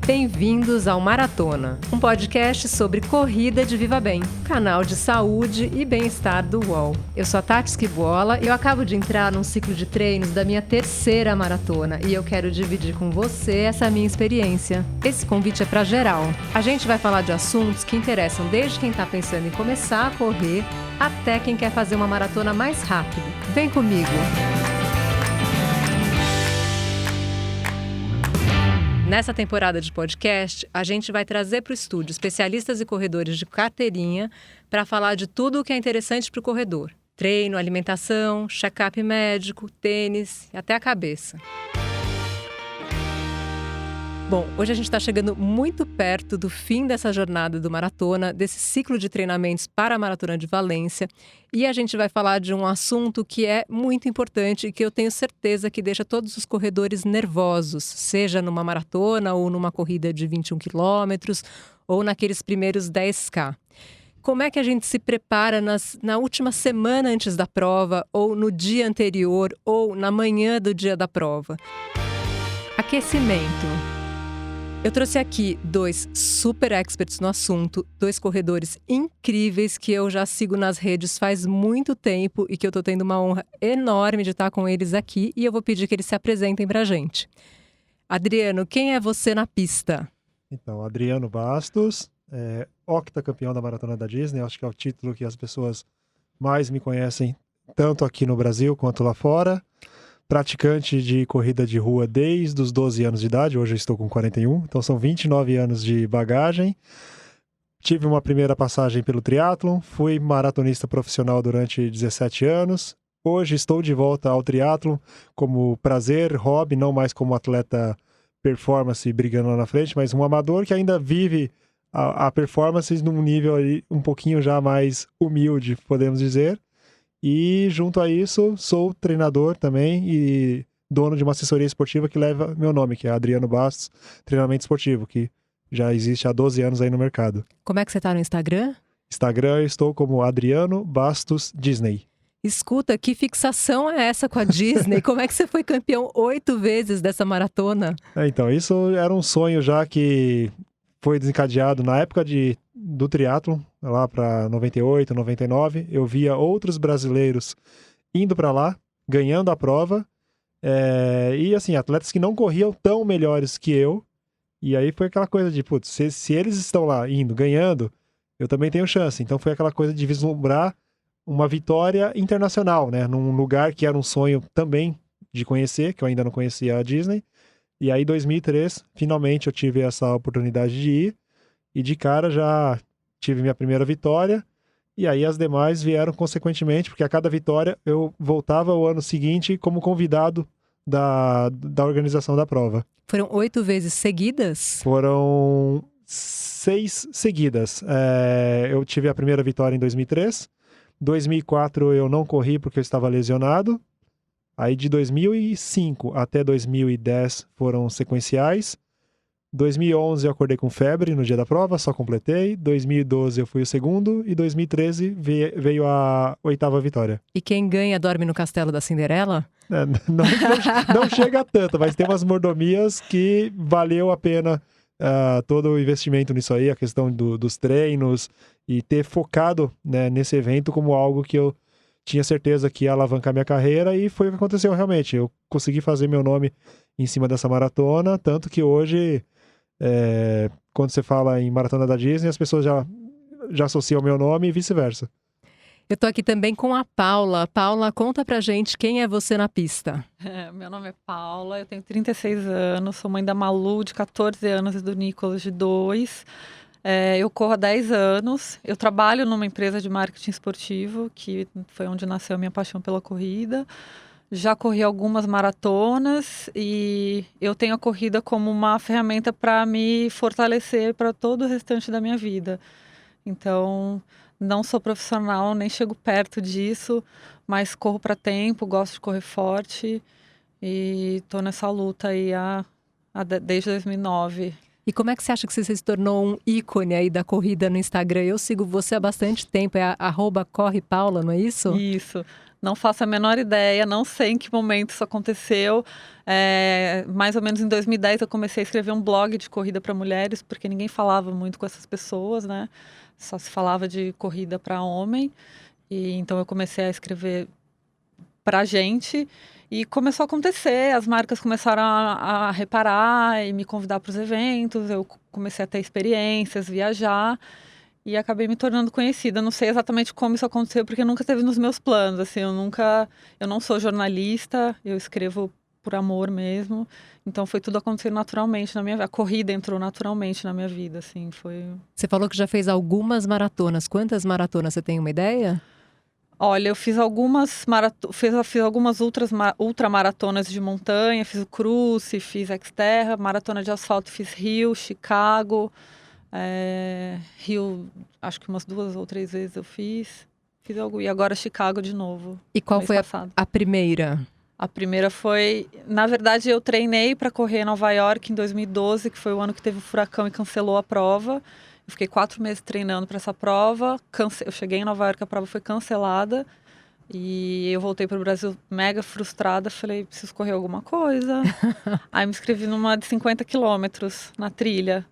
Bem-vindos ao Maratona, um podcast sobre corrida de Viva Bem, canal de saúde e bem-estar do UOL. Eu sou a Tati Esquibola e eu acabo de entrar num ciclo de treinos da minha terceira maratona e eu quero dividir com você essa minha experiência. Esse convite é para geral. A gente vai falar de assuntos que interessam desde quem está pensando em começar a correr até quem quer fazer uma maratona mais rápido. Vem comigo! Nessa temporada de podcast, a gente vai trazer para o estúdio especialistas e corredores de carteirinha para falar de tudo o que é interessante para o corredor. Treino, alimentação, check-up médico, tênis e até a cabeça. Bom, hoje a gente está chegando muito perto do fim dessa jornada do Maratona, desse ciclo de treinamentos para a Maratona de Valência. E a gente vai falar de um assunto que é muito importante e que eu tenho certeza que deixa todos os corredores nervosos, seja numa maratona ou numa corrida de 21 quilômetros ou naqueles primeiros 10K. Como é que a gente se prepara na última semana antes da prova, ou no dia anterior, ou na manhã do dia da prova? Aquecimento. Eu trouxe aqui dois super experts no assunto, dois corredores incríveis que eu já sigo nas redes faz muito tempo e que eu tô tendo uma honra enorme de estar com eles aqui e eu vou pedir que eles se apresentem pra gente. Adriano, quem é você na pista? Então, Adriano Bastos, octacampeão da Maratona da Disney, acho que é o título que as pessoas mais me conhecem, tanto aqui no Brasil quanto lá fora. Praticante de corrida de rua desde os 12 anos de idade, hoje eu estou com 41, então são 29 anos de bagagem. Tive uma primeira passagem pelo triatlon, fui maratonista profissional durante 17 anos. Hoje estou de volta ao triatlon como prazer, hobby, não mais como atleta performance brigando lá na frente, mas um amador que ainda vive a performance num nível ali um pouquinho já mais humilde, podemos dizer. E junto a isso, sou treinador também e dono de uma assessoria esportiva que leva meu nome, que é Adriano Bastos Treinamento Esportivo, que já existe há 12 anos aí no mercado. Como é que você tá no Instagram? Instagram, eu estou como Adriano Bastos Disney. Escuta, que fixação é essa com a Disney? Como é que você foi campeão 8 vezes dessa maratona? Então, isso era um sonho já que foi desencadeado na época do triatlon, lá para 98, 99. Eu via outros brasileiros indo para lá, ganhando a prova. E assim, atletas que não corriam tão melhores que eu. E aí foi aquela coisa de, putz, se eles estão lá indo, ganhando, eu também tenho chance. Então foi aquela coisa de vislumbrar uma vitória internacional, né? Num lugar que era um sonho também de conhecer, que eu ainda não conhecia a Disney. E aí, em 2003, finalmente eu tive essa oportunidade de ir. E de cara já tive minha primeira vitória. E aí as demais vieram consequentemente, porque a cada vitória eu voltava o ano seguinte como convidado da organização da prova. Foram 8 vezes seguidas? Foram 6 seguidas. Eu tive a primeira vitória em 2003. 2004 eu não corri porque eu estava lesionado. Aí de 2005 até 2010 foram sequenciais. 2011 eu acordei com febre no dia da prova, só completei. 2012 eu fui o segundo e 2013 veio a 8ª vitória. E quem ganha dorme no castelo da Cinderela? Não chega a tanto, mas tem umas mordomias que valeu a pena todo o investimento nisso aí, a questão dos treinos e ter focado, né, nesse evento como algo que eu tinha certeza que ia alavancar minha carreira e foi o que aconteceu realmente. Eu consegui fazer meu nome em cima dessa maratona, tanto que hoje, quando você fala em Maratona da Disney, as pessoas já associam o meu nome e vice-versa. Eu tô aqui também com a Paula. Paula, conta pra gente quem é você na pista. Meu nome é Paula, eu tenho 36 anos, sou mãe da Malu, de 14 anos, e do Nicolas, de 2. Eu corro há 10 anos, eu trabalho numa empresa de marketing esportivo, que foi onde nasceu a minha paixão pela corrida. Já corri algumas maratonas e eu tenho a corrida como uma ferramenta para me fortalecer para todo o restante da minha vida. Então, não sou profissional, nem chego perto disso, mas corro para tempo, gosto de correr forte e tô nessa luta aí desde 2009. E como é que você acha que você se tornou um ícone aí da corrida no Instagram? Eu sigo você há bastante tempo, é @correpaula, não é isso? Isso. Não faço a menor ideia, não sei em que momento isso aconteceu. Mais ou menos em 2010 eu comecei a escrever um blog de corrida para mulheres, porque ninguém falava muito com essas pessoas, né? Só se falava de corrida para homem. E então eu comecei a escrever para gente e começou a acontecer. As marcas começaram a reparar e me convidar para os eventos. Eu comecei a ter experiências, viajar. E acabei me tornando conhecida. Não sei exatamente como isso aconteceu, porque nunca esteve nos meus planos. Assim, eu não sou jornalista, eu escrevo por amor mesmo. Então foi tudo acontecendo naturalmente na minha vida. A corrida entrou naturalmente na minha vida, assim, foi. Você falou que já fez algumas maratonas. Quantas maratonas, você tem uma ideia? Olha, eu fiz algumas fiz algumas ultramaratonas de montanha, fiz o Cruze, fiz Xterra, maratona de asfalto, fiz Rio, Chicago. Rio, acho que umas 2 ou 3 vezes eu fiz algo, e agora Chicago de novo. E qual mês foi passado. a primeira? A primeira foi, na verdade, eu treinei para correr em Nova York em 2012, que foi o ano que teve o furacão e cancelou a prova. Eu fiquei 4 meses treinando para essa prova. Eu cheguei em Nova York, a prova foi cancelada. E eu voltei para o Brasil mega frustrada. Falei, preciso correr alguma coisa. Aí me inscrevi numa de 50 quilômetros na trilha.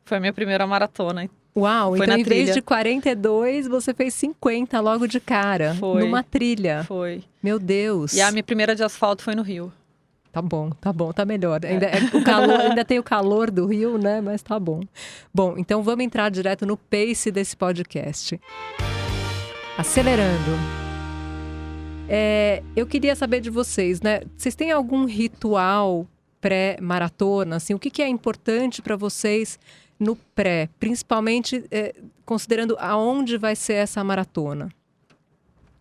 Foi a minha primeira maratona. Uau, Foi então na em vez trilha. de 42, você fez 50 logo de cara. Foi. Numa trilha. Foi. Meu Deus. E a minha primeira de asfalto foi no Rio. Tá bom, tá melhor. Ainda tem o calor do Rio, né? Mas tá bom. Bom, então vamos entrar direto no pace desse podcast. Acelerando. Eu queria saber de vocês, né? Vocês têm algum ritual pré-maratona? Assim, o que é importante para vocês no pré? Principalmente considerando aonde vai ser essa maratona.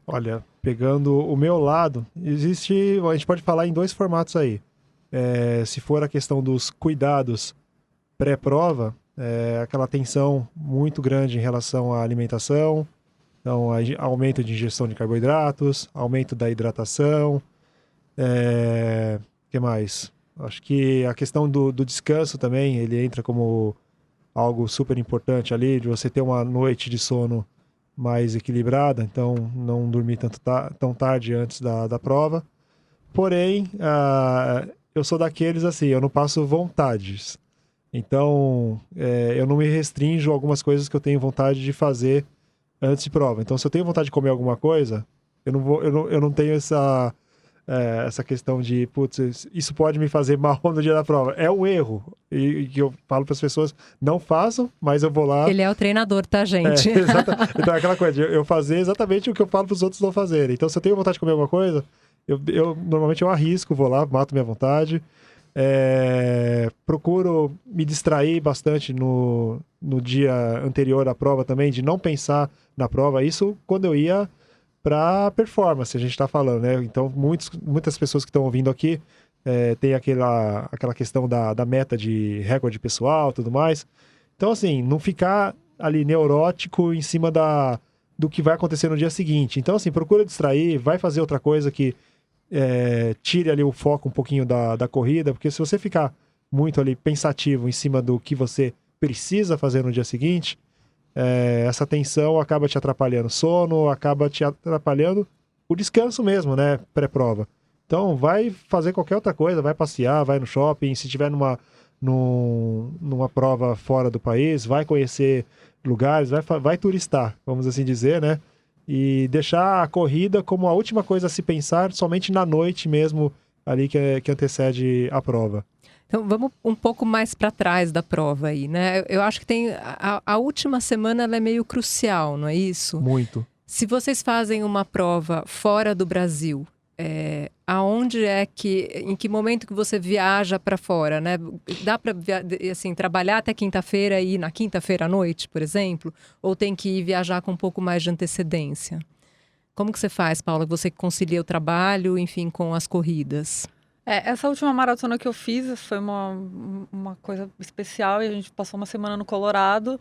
Olha, pegando o meu lado, a gente pode falar em 2 formatos aí. Se for a questão dos cuidados pré-prova, aquela atenção muito grande em relação à alimentação, então aumento de ingestão de carboidratos, aumento da hidratação, que mais? Acho que a questão do descanso também, ele entra como algo super importante ali, de você ter uma noite de sono mais equilibrada, então não dormir tão tarde antes da prova. Porém, eu sou daqueles assim, eu não passo vontades. Então, eu não me restringo a algumas coisas que eu tenho vontade de fazer antes de prova. Então, se eu tenho vontade de comer alguma coisa, eu não tenho essa questão de, putz, isso pode me fazer mal no dia da prova. É um erro. E que eu falo para as pessoas, não façam, mas eu vou lá. Ele é o treinador, tá, gente? Então é aquela coisa de eu fazer exatamente o que eu falo para os outros não fazerem. Então, se eu tenho vontade de comer alguma coisa, normalmente eu arrisco, vou lá, mato minha vontade. Procuro me distrair bastante no dia anterior à prova também, de não pensar na prova. Isso quando eu ia para performance, a gente está falando, né? Então, muitas pessoas que estão ouvindo aqui tem aquela questão da meta de recorde pessoal, tudo mais. Então, assim, não ficar ali neurótico em cima do que vai acontecer no dia seguinte. Então, assim, procura distrair, vai fazer outra coisa que tire ali o foco um pouquinho da corrida, porque se você ficar muito ali pensativo em cima do que você precisa fazer no dia seguinte, essa tensão acaba te atrapalhando o sono, acaba te atrapalhando o descanso mesmo, né, pré-prova. Então, vai fazer qualquer outra coisa, vai passear, vai no shopping, se tiver numa prova fora do país, vai conhecer lugares, vai turistar, vamos assim dizer, né, e deixar a corrida como a última coisa a se pensar somente na noite mesmo, ali que antecede a prova. Então, vamos um pouco mais para trás da prova aí, né? Eu acho que tem a última semana, ela é meio crucial, não é isso? Muito. Se vocês fazem uma prova fora do Brasil, em que momento que você viaja para fora, né? Dá para assim, trabalhar até quinta-feira e ir na quinta-feira à noite, por exemplo? Ou tem que ir viajar com um pouco mais de antecedência? Como que você faz, Paula? Você concilia o trabalho, enfim, com as corridas? Essa última maratona que eu fiz foi uma coisa especial e a gente passou uma semana no Colorado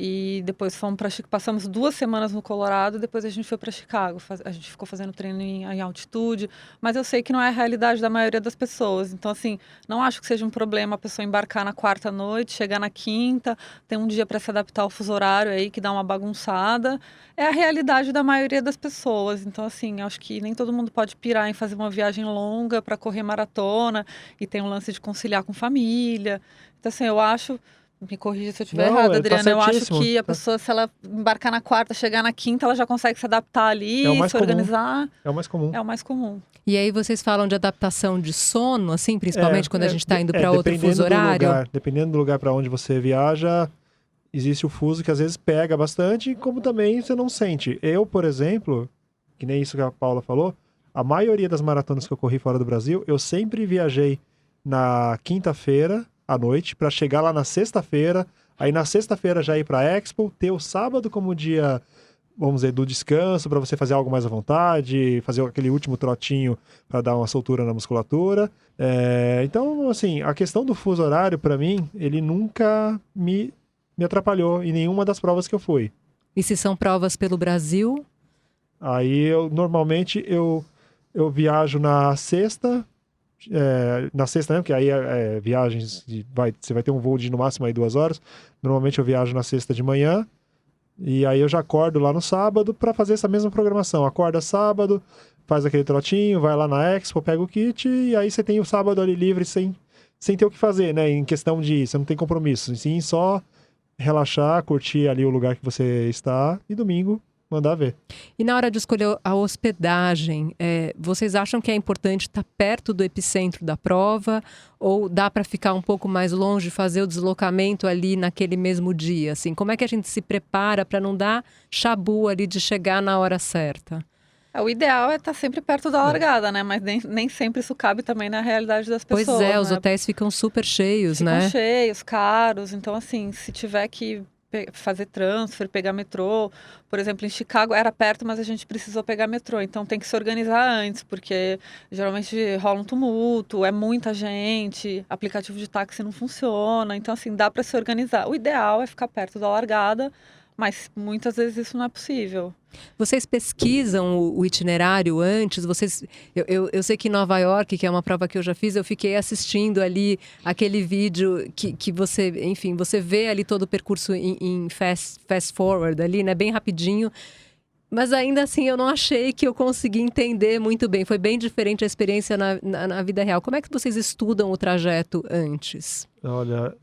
E depois passamos 2 semanas no Colorado, depois a gente foi para Chicago. A gente ficou fazendo treino em altitude, mas eu sei que não é a realidade da maioria das pessoas. Então, assim, não acho que seja um problema a pessoa embarcar na 4ª noite, chegar na 5ª, ter um dia para se adaptar ao fuso horário aí, que dá uma bagunçada. É a realidade da maioria das pessoas. Então, assim, acho que nem todo mundo pode pirar em fazer uma viagem longa para correr maratona e tem um lance de conciliar com família. Então, assim, eu acho... Me corrija se eu estiver errada, Adriana. Tá eu acho certíssimo. que a pessoa, se ela embarcar na 4ª, chegar na 5ª, ela já consegue se adaptar ali, se organizar. É o mais comum. É o mais comum. E aí vocês falam de adaptação de sono, assim, principalmente quando a gente está indo para outro fuso dependendo do horário? lugar, dependendo do lugar para onde você viaja, existe o fuso que às vezes pega bastante, como também você não sente. Eu, por exemplo, que nem isso que a Paula falou, a maioria das maratonas que eu corri fora do Brasil, eu sempre viajei na quinta-feira à noite para chegar lá na sexta-feira, aí na sexta-feira já ir para a Expo, ter o sábado como dia, vamos dizer, do descanso, para você fazer algo mais à vontade, fazer aquele último trotinho para dar uma soltura na musculatura. Então, assim, a questão do fuso horário, para mim, ele nunca me atrapalhou em nenhuma das provas que eu fui. E se são provas pelo Brasil? Aí, normalmente, eu viajo na sexta, né? Porque aí viagens, você vai ter um voo de no máximo aí 2 horas. Normalmente eu viajo na sexta de manhã, e aí eu já acordo lá no sábado para fazer essa mesma programação. Acorda sábado, faz aquele trotinho, vai lá na Expo, pega o kit, e aí você tem o sábado ali livre sem ter o que fazer, né? Em questão de, você não tem compromisso, sim, só relaxar, curtir ali o lugar que você está, e domingo mandar ver. E na hora de escolher a hospedagem, vocês acham que é importante estar perto do epicentro da prova? Ou dá para ficar um pouco mais longe, fazer o deslocamento ali naquele mesmo dia? Assim, como é que a gente se prepara para não dar chabu ali de chegar na hora certa? O ideal é estar sempre perto da largada, né? Mas nem sempre isso cabe também na realidade das pessoas. Pois é, os né? hotéis ficam super cheios, né? Ficam cheios, caros. Então, assim, se tiver que fazer transfer, pegar metrô. Por exemplo, em Chicago era perto, mas a gente precisou pegar metrô. Então tem que se organizar antes, porque geralmente rola um tumulto, é muita gente, aplicativo de táxi não funciona. Então, assim, dá para se organizar. O ideal é ficar perto da largada, mas muitas vezes isso não é possível. Vocês pesquisam o itinerário antes? Eu sei que em Nova York, que é uma prova que eu já fiz, eu fiquei assistindo ali aquele vídeo que você, enfim, você vê ali todo o percurso em fast forward ali, né? Bem rapidinho. Mas ainda assim eu não achei que eu consegui entender muito bem. Foi bem diferente a experiência na vida real. Como é que vocês estudam o trajeto antes? Olha,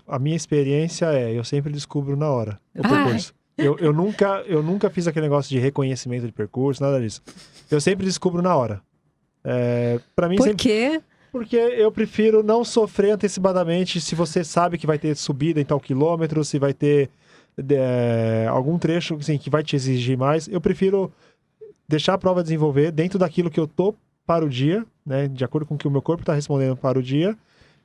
a minha experiência eu sempre descubro na hora o percurso. Eu nunca fiz aquele negócio de reconhecimento de percurso, nada disso. Eu sempre descubro na hora. Pra mim, Por quê? Porque eu prefiro não sofrer antecipadamente se você sabe que vai ter subida em tal quilômetro, se vai ter algum trecho assim, que vai te exigir mais. Eu prefiro deixar a prova desenvolver dentro daquilo que eu tô para o dia, né? De acordo com o que o meu corpo está respondendo para o dia.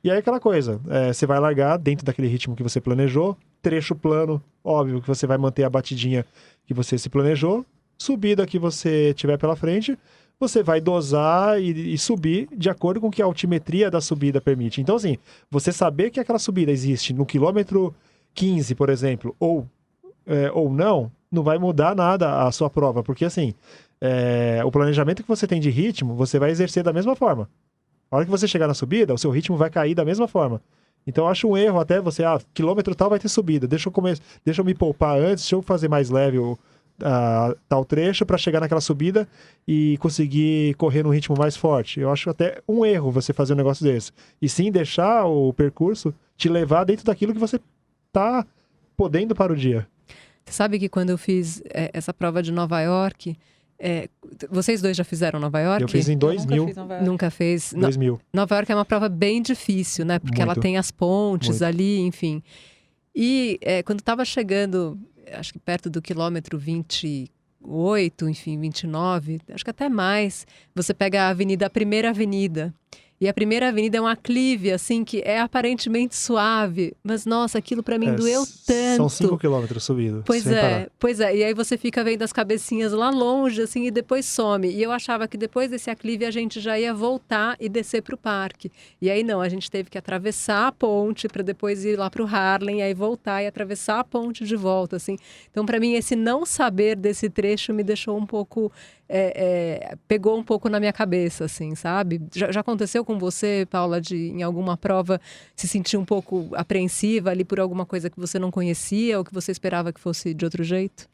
E aí aquela coisa, você vai largar dentro daquele ritmo que você planejou, trecho plano, óbvio que você vai manter a batidinha que você se planejou, subida que você tiver pela frente, você vai dosar e subir de acordo com o que a altimetria da subida permite. Então, assim, você saber que aquela subida existe no quilômetro 15, por exemplo, ou não vai mudar nada a sua prova, porque, assim, o planejamento que você tem de ritmo, você vai exercer da mesma forma. A hora que você chegar na subida, o seu ritmo vai cair da mesma forma. Então, eu acho um erro até você, quilômetro tal vai ter subida, deixa eu me poupar antes, deixa eu fazer mais leve tal trecho para chegar naquela subida e conseguir correr num ritmo mais forte. Eu acho até um erro você fazer um negócio desse. E sim deixar o percurso te levar dentro daquilo que você tá podendo para o dia. Você sabe que quando eu fiz essa prova de Nova York, vocês dois já fizeram Nova York? Eu fiz em 2000. Nunca fez. 2000. Nova York é uma prova bem difícil, né? Porque ela tem as pontes ali, enfim. E quando estava chegando, acho que perto do quilômetro 28, enfim, 29, acho que até mais, você pega a primeira avenida. E a primeira avenida é um aclive, assim, que é aparentemente suave. Mas, nossa, aquilo pra mim doeu tanto. São 5 quilômetros subindo, Pois sem parar. pois é. E aí você fica vendo as cabecinhas lá longe, assim, e depois some. E eu achava que depois desse aclive a gente já ia voltar e descer pro parque. E aí não, a gente teve que atravessar a ponte para depois ir lá pro Harlem, e aí voltar e atravessar a ponte de volta, assim. Então, para mim, esse não saber desse trecho me deixou um pouco... pegou um pouco na minha cabeça, assim, sabe? Já aconteceu com você, Paula, de em alguma prova se sentir um pouco apreensiva ali por alguma coisa que você não conhecia ou que você esperava que fosse de outro jeito?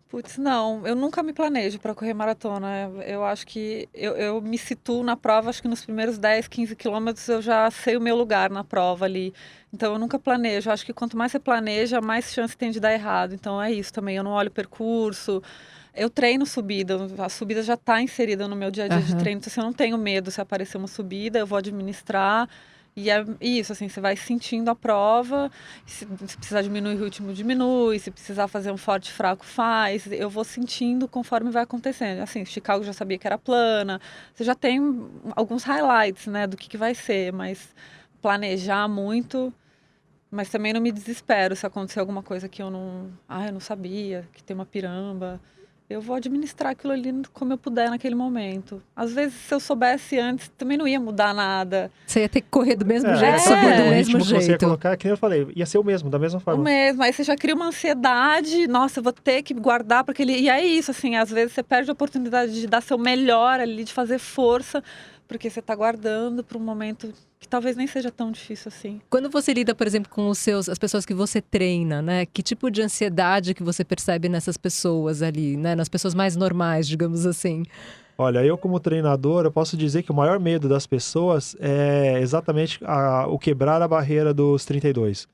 Putz, não, eu nunca me planejo para correr maratona. Eu acho que eu me situo na prova, acho que nos primeiros 10, 15 quilômetros eu já sei o meu lugar na prova ali. Então eu nunca planejo. Acho que quanto mais você planeja, mais chance tem de dar errado. Então é isso também, eu não olho o percurso. Eu treino subida, a subida já está inserida no meu dia a dia de treino, então assim, eu não tenho medo se aparecer uma subida, eu vou administrar. E é isso, assim, você vai sentindo a prova, se precisar diminuir o ritmo, diminui, se precisar fazer um forte fraco, faz. Eu vou sentindo conforme vai acontecendo. Assim, Chicago já sabia que era plana, você já tem alguns highlights, né, do que vai ser, mas planejar muito... Mas também não me desespero se acontecer alguma coisa que eu não sabia, que tem uma piramba. Eu vou administrar aquilo ali como eu puder naquele momento. Às vezes, se eu soubesse antes, também não ia mudar nada. Você ia ter que correr do mesmo jeito, subir do O mesmo ritmo que você ia jeito. colocar, que nem eu falei, ia ser o mesmo, da mesma forma. O mesmo. Aí você já cria uma ansiedade. Nossa, eu vou ter que guardar para aquele... E é isso, assim, às vezes você perde a oportunidade de dar seu melhor ali, de fazer força, porque você está guardando para um momento que talvez nem seja tão difícil assim. Quando você lida, por exemplo, com as pessoas que você treina, né? Que tipo de ansiedade que você percebe nessas pessoas ali, né? Nas pessoas mais normais, digamos assim. Olha, eu como treinador, eu posso dizer que o maior medo das pessoas é exatamente o quebrar a barreira dos 32.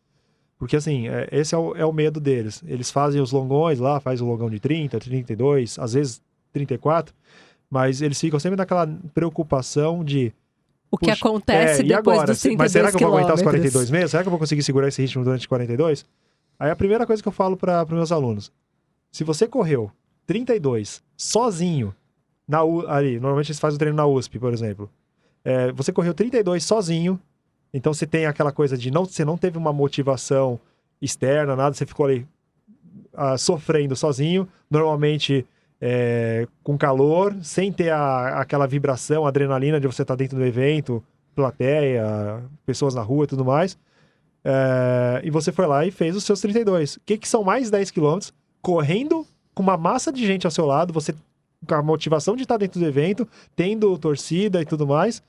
Porque assim, esse é o medo deles. Eles fazem os longões lá, faz o longão de 30, 32, às vezes 34, mas eles ficam sempre naquela preocupação de... O que acontece e depois agora? dos 32 Mas será que eu vou aguentar os quilômetros? 42 mesmo? Será que eu vou conseguir segurar esse ritmo durante 42? Aí a primeira coisa que eu falo para os meus alunos, se você correu 32 sozinho, ali, normalmente eles fazem o treino na USP, por exemplo. Você correu 32 sozinho, então você tem aquela coisa de você não teve uma motivação externa, nada, você ficou ali sofrendo sozinho, normalmente com calor, sem ter aquela vibração, adrenalina de você estar dentro do evento, plateia, pessoas na rua e tudo mais. E você foi lá e fez os seus 32. O que são mais 10 quilômetros correndo com uma massa de gente ao seu lado, você com a motivação de estar dentro do evento, tendo torcida e tudo mais.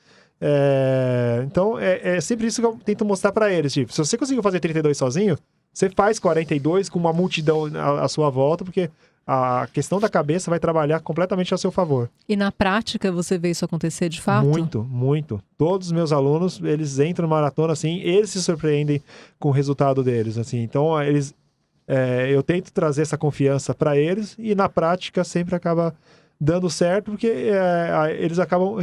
Então, é sempre isso que eu tento mostrar para eles. Tipo, se você conseguiu fazer 32 sozinho, você faz 42 com uma multidão à sua volta, porque a questão da cabeça vai trabalhar completamente a seu favor. E na prática você vê isso acontecer de fato? Muito, muito. Todos os meus alunos, eles entram no maratona assim, eles se surpreendem com o resultado deles, assim. Então, eu tento trazer essa confiança para eles e na prática sempre acaba dando certo, porque eles acabam...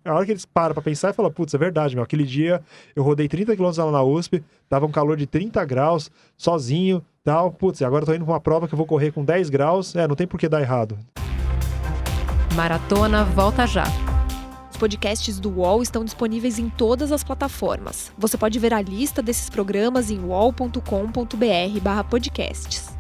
A hora que eles param pra pensar e falam, putz, é verdade, meu, aquele dia eu rodei 30 km lá na USP, tava um calor de 30 graus, sozinho, tal, putz, agora eu tô indo pra uma prova que eu vou correr com 10 graus, não tem por que dar errado. Maratona volta já. Os podcasts do UOL estão disponíveis em todas as plataformas. Você pode ver a lista desses programas em uol.com.br/podcasts.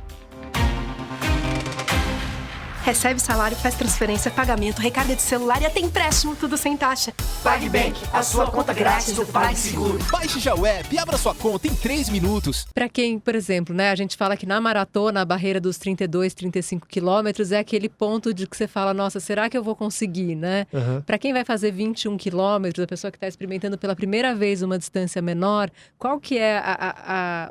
Recebe salário, faz transferência, pagamento, recarga de celular e até empréstimo, tudo sem taxa. PagBank, a sua conta grátis do PagSeguro. Baixe já o app e abra sua conta em 3 minutos. Para quem, por exemplo, né, a gente fala que na maratona a barreira dos 32, 35 quilômetros é aquele ponto de que você fala, nossa, será que eu vou conseguir, né? Uhum. Para quem vai fazer 21 quilômetros, a pessoa que está experimentando pela primeira vez uma distância menor, qual que é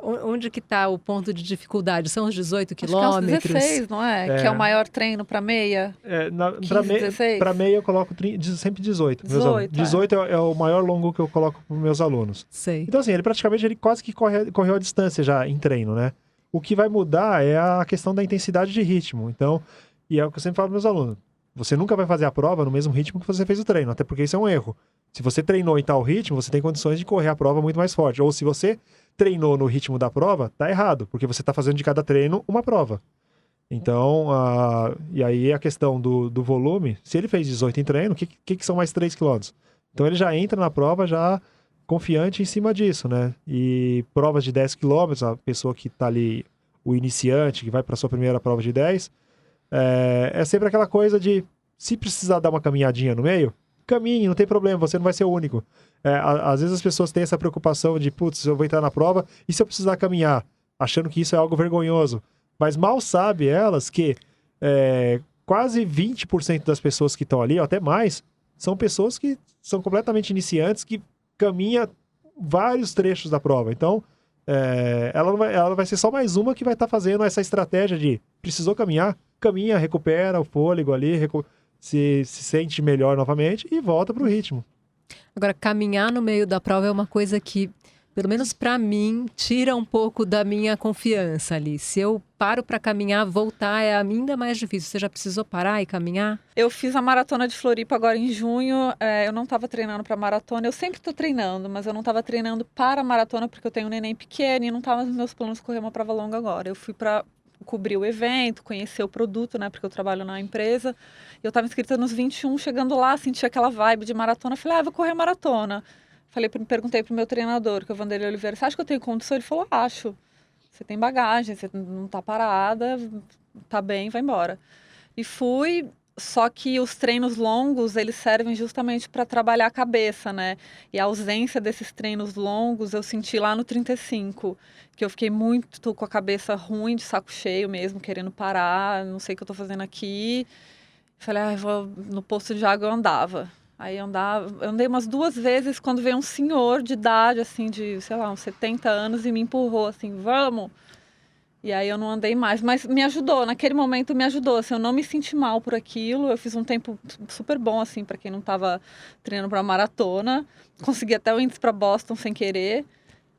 onde que está o ponto de dificuldade? São os 18 quilômetros? Acho que é os 16, não é? Que é o maior treino para meia. 15, para meia eu coloco sempre 18. 18 é o maior longo que eu coloco para meus alunos. Sei. Então assim, ele quase que correu a distância já em treino, né? O que vai mudar é a questão da intensidade de ritmo. Então, e é o que eu sempre falo para meus alunos. Você nunca vai fazer a prova no mesmo ritmo que você fez o treino, até porque isso é um erro. Se você treinou em tal ritmo, você tem condições de correr a prova muito mais forte. Ou se você treinou no ritmo da prova, tá errado, porque você tá fazendo de cada treino uma prova. Então, e aí a questão do volume, se ele fez 18 em treino, o que são mais 3 quilômetros? Então ele já entra na prova já confiante em cima disso, né? E provas de 10 quilômetros, a pessoa que está ali, o iniciante, que vai para sua primeira prova de 10, é sempre aquela coisa de, se precisar dar uma caminhadinha no meio, caminhe, não tem problema, você não vai ser o único. Às vezes as pessoas têm essa preocupação de, putz, eu vou entrar na prova, e se eu precisar caminhar? Achando que isso é algo vergonhoso. Mas mal sabe elas que quase 20% das pessoas que estão ali, ou até mais, são pessoas que são completamente iniciantes, que caminham vários trechos da prova. Então, ela vai ser só mais uma que vai estar fazendo essa estratégia de, precisou caminhar? Caminha, recupera o fôlego ali, se sente melhor novamente e volta para o ritmo. Agora, caminhar no meio da prova é uma coisa que, pelo menos para mim, tira um pouco da minha confiança ali. Se eu paro para caminhar, voltar é ainda mais difícil. Você já precisou parar e caminhar? Eu fiz a maratona de Floripa agora em junho. Eu não estava treinando para maratona. Eu sempre estou treinando, mas eu não estava treinando para a maratona porque eu tenho um neném pequeno e não estava nos meus planos correr uma prova longa agora. Eu fui para cobrir o evento, conhecer o produto, né? Porque eu trabalho na empresa. Eu estava inscrita nos 21, chegando lá, senti aquela vibe de maratona. Falei, vou correr maratona. Perguntei pro meu treinador, que é o Vanderlei Oliveira, você acha que eu tenho condição? Ele falou, acho. Você tem bagagem, você não tá parada, tá bem, vai embora. E fui, só que os treinos longos, eles servem justamente para trabalhar a cabeça, né? E a ausência desses treinos longos eu senti lá no 35, que eu fiquei muito com a cabeça ruim, de saco cheio mesmo, querendo parar, não sei o que eu tô fazendo aqui. Falei, no posto de água eu andava. Aí eu andei umas 2 vezes quando veio um senhor de idade, assim, de, sei lá, uns 70 anos e me empurrou, assim, vamos. E aí eu não andei mais, mas me ajudou, naquele momento me ajudou, assim, eu não me senti mal por aquilo, eu fiz um tempo super bom, assim, para quem não estava treinando para maratona, consegui até o índice para Boston sem querer.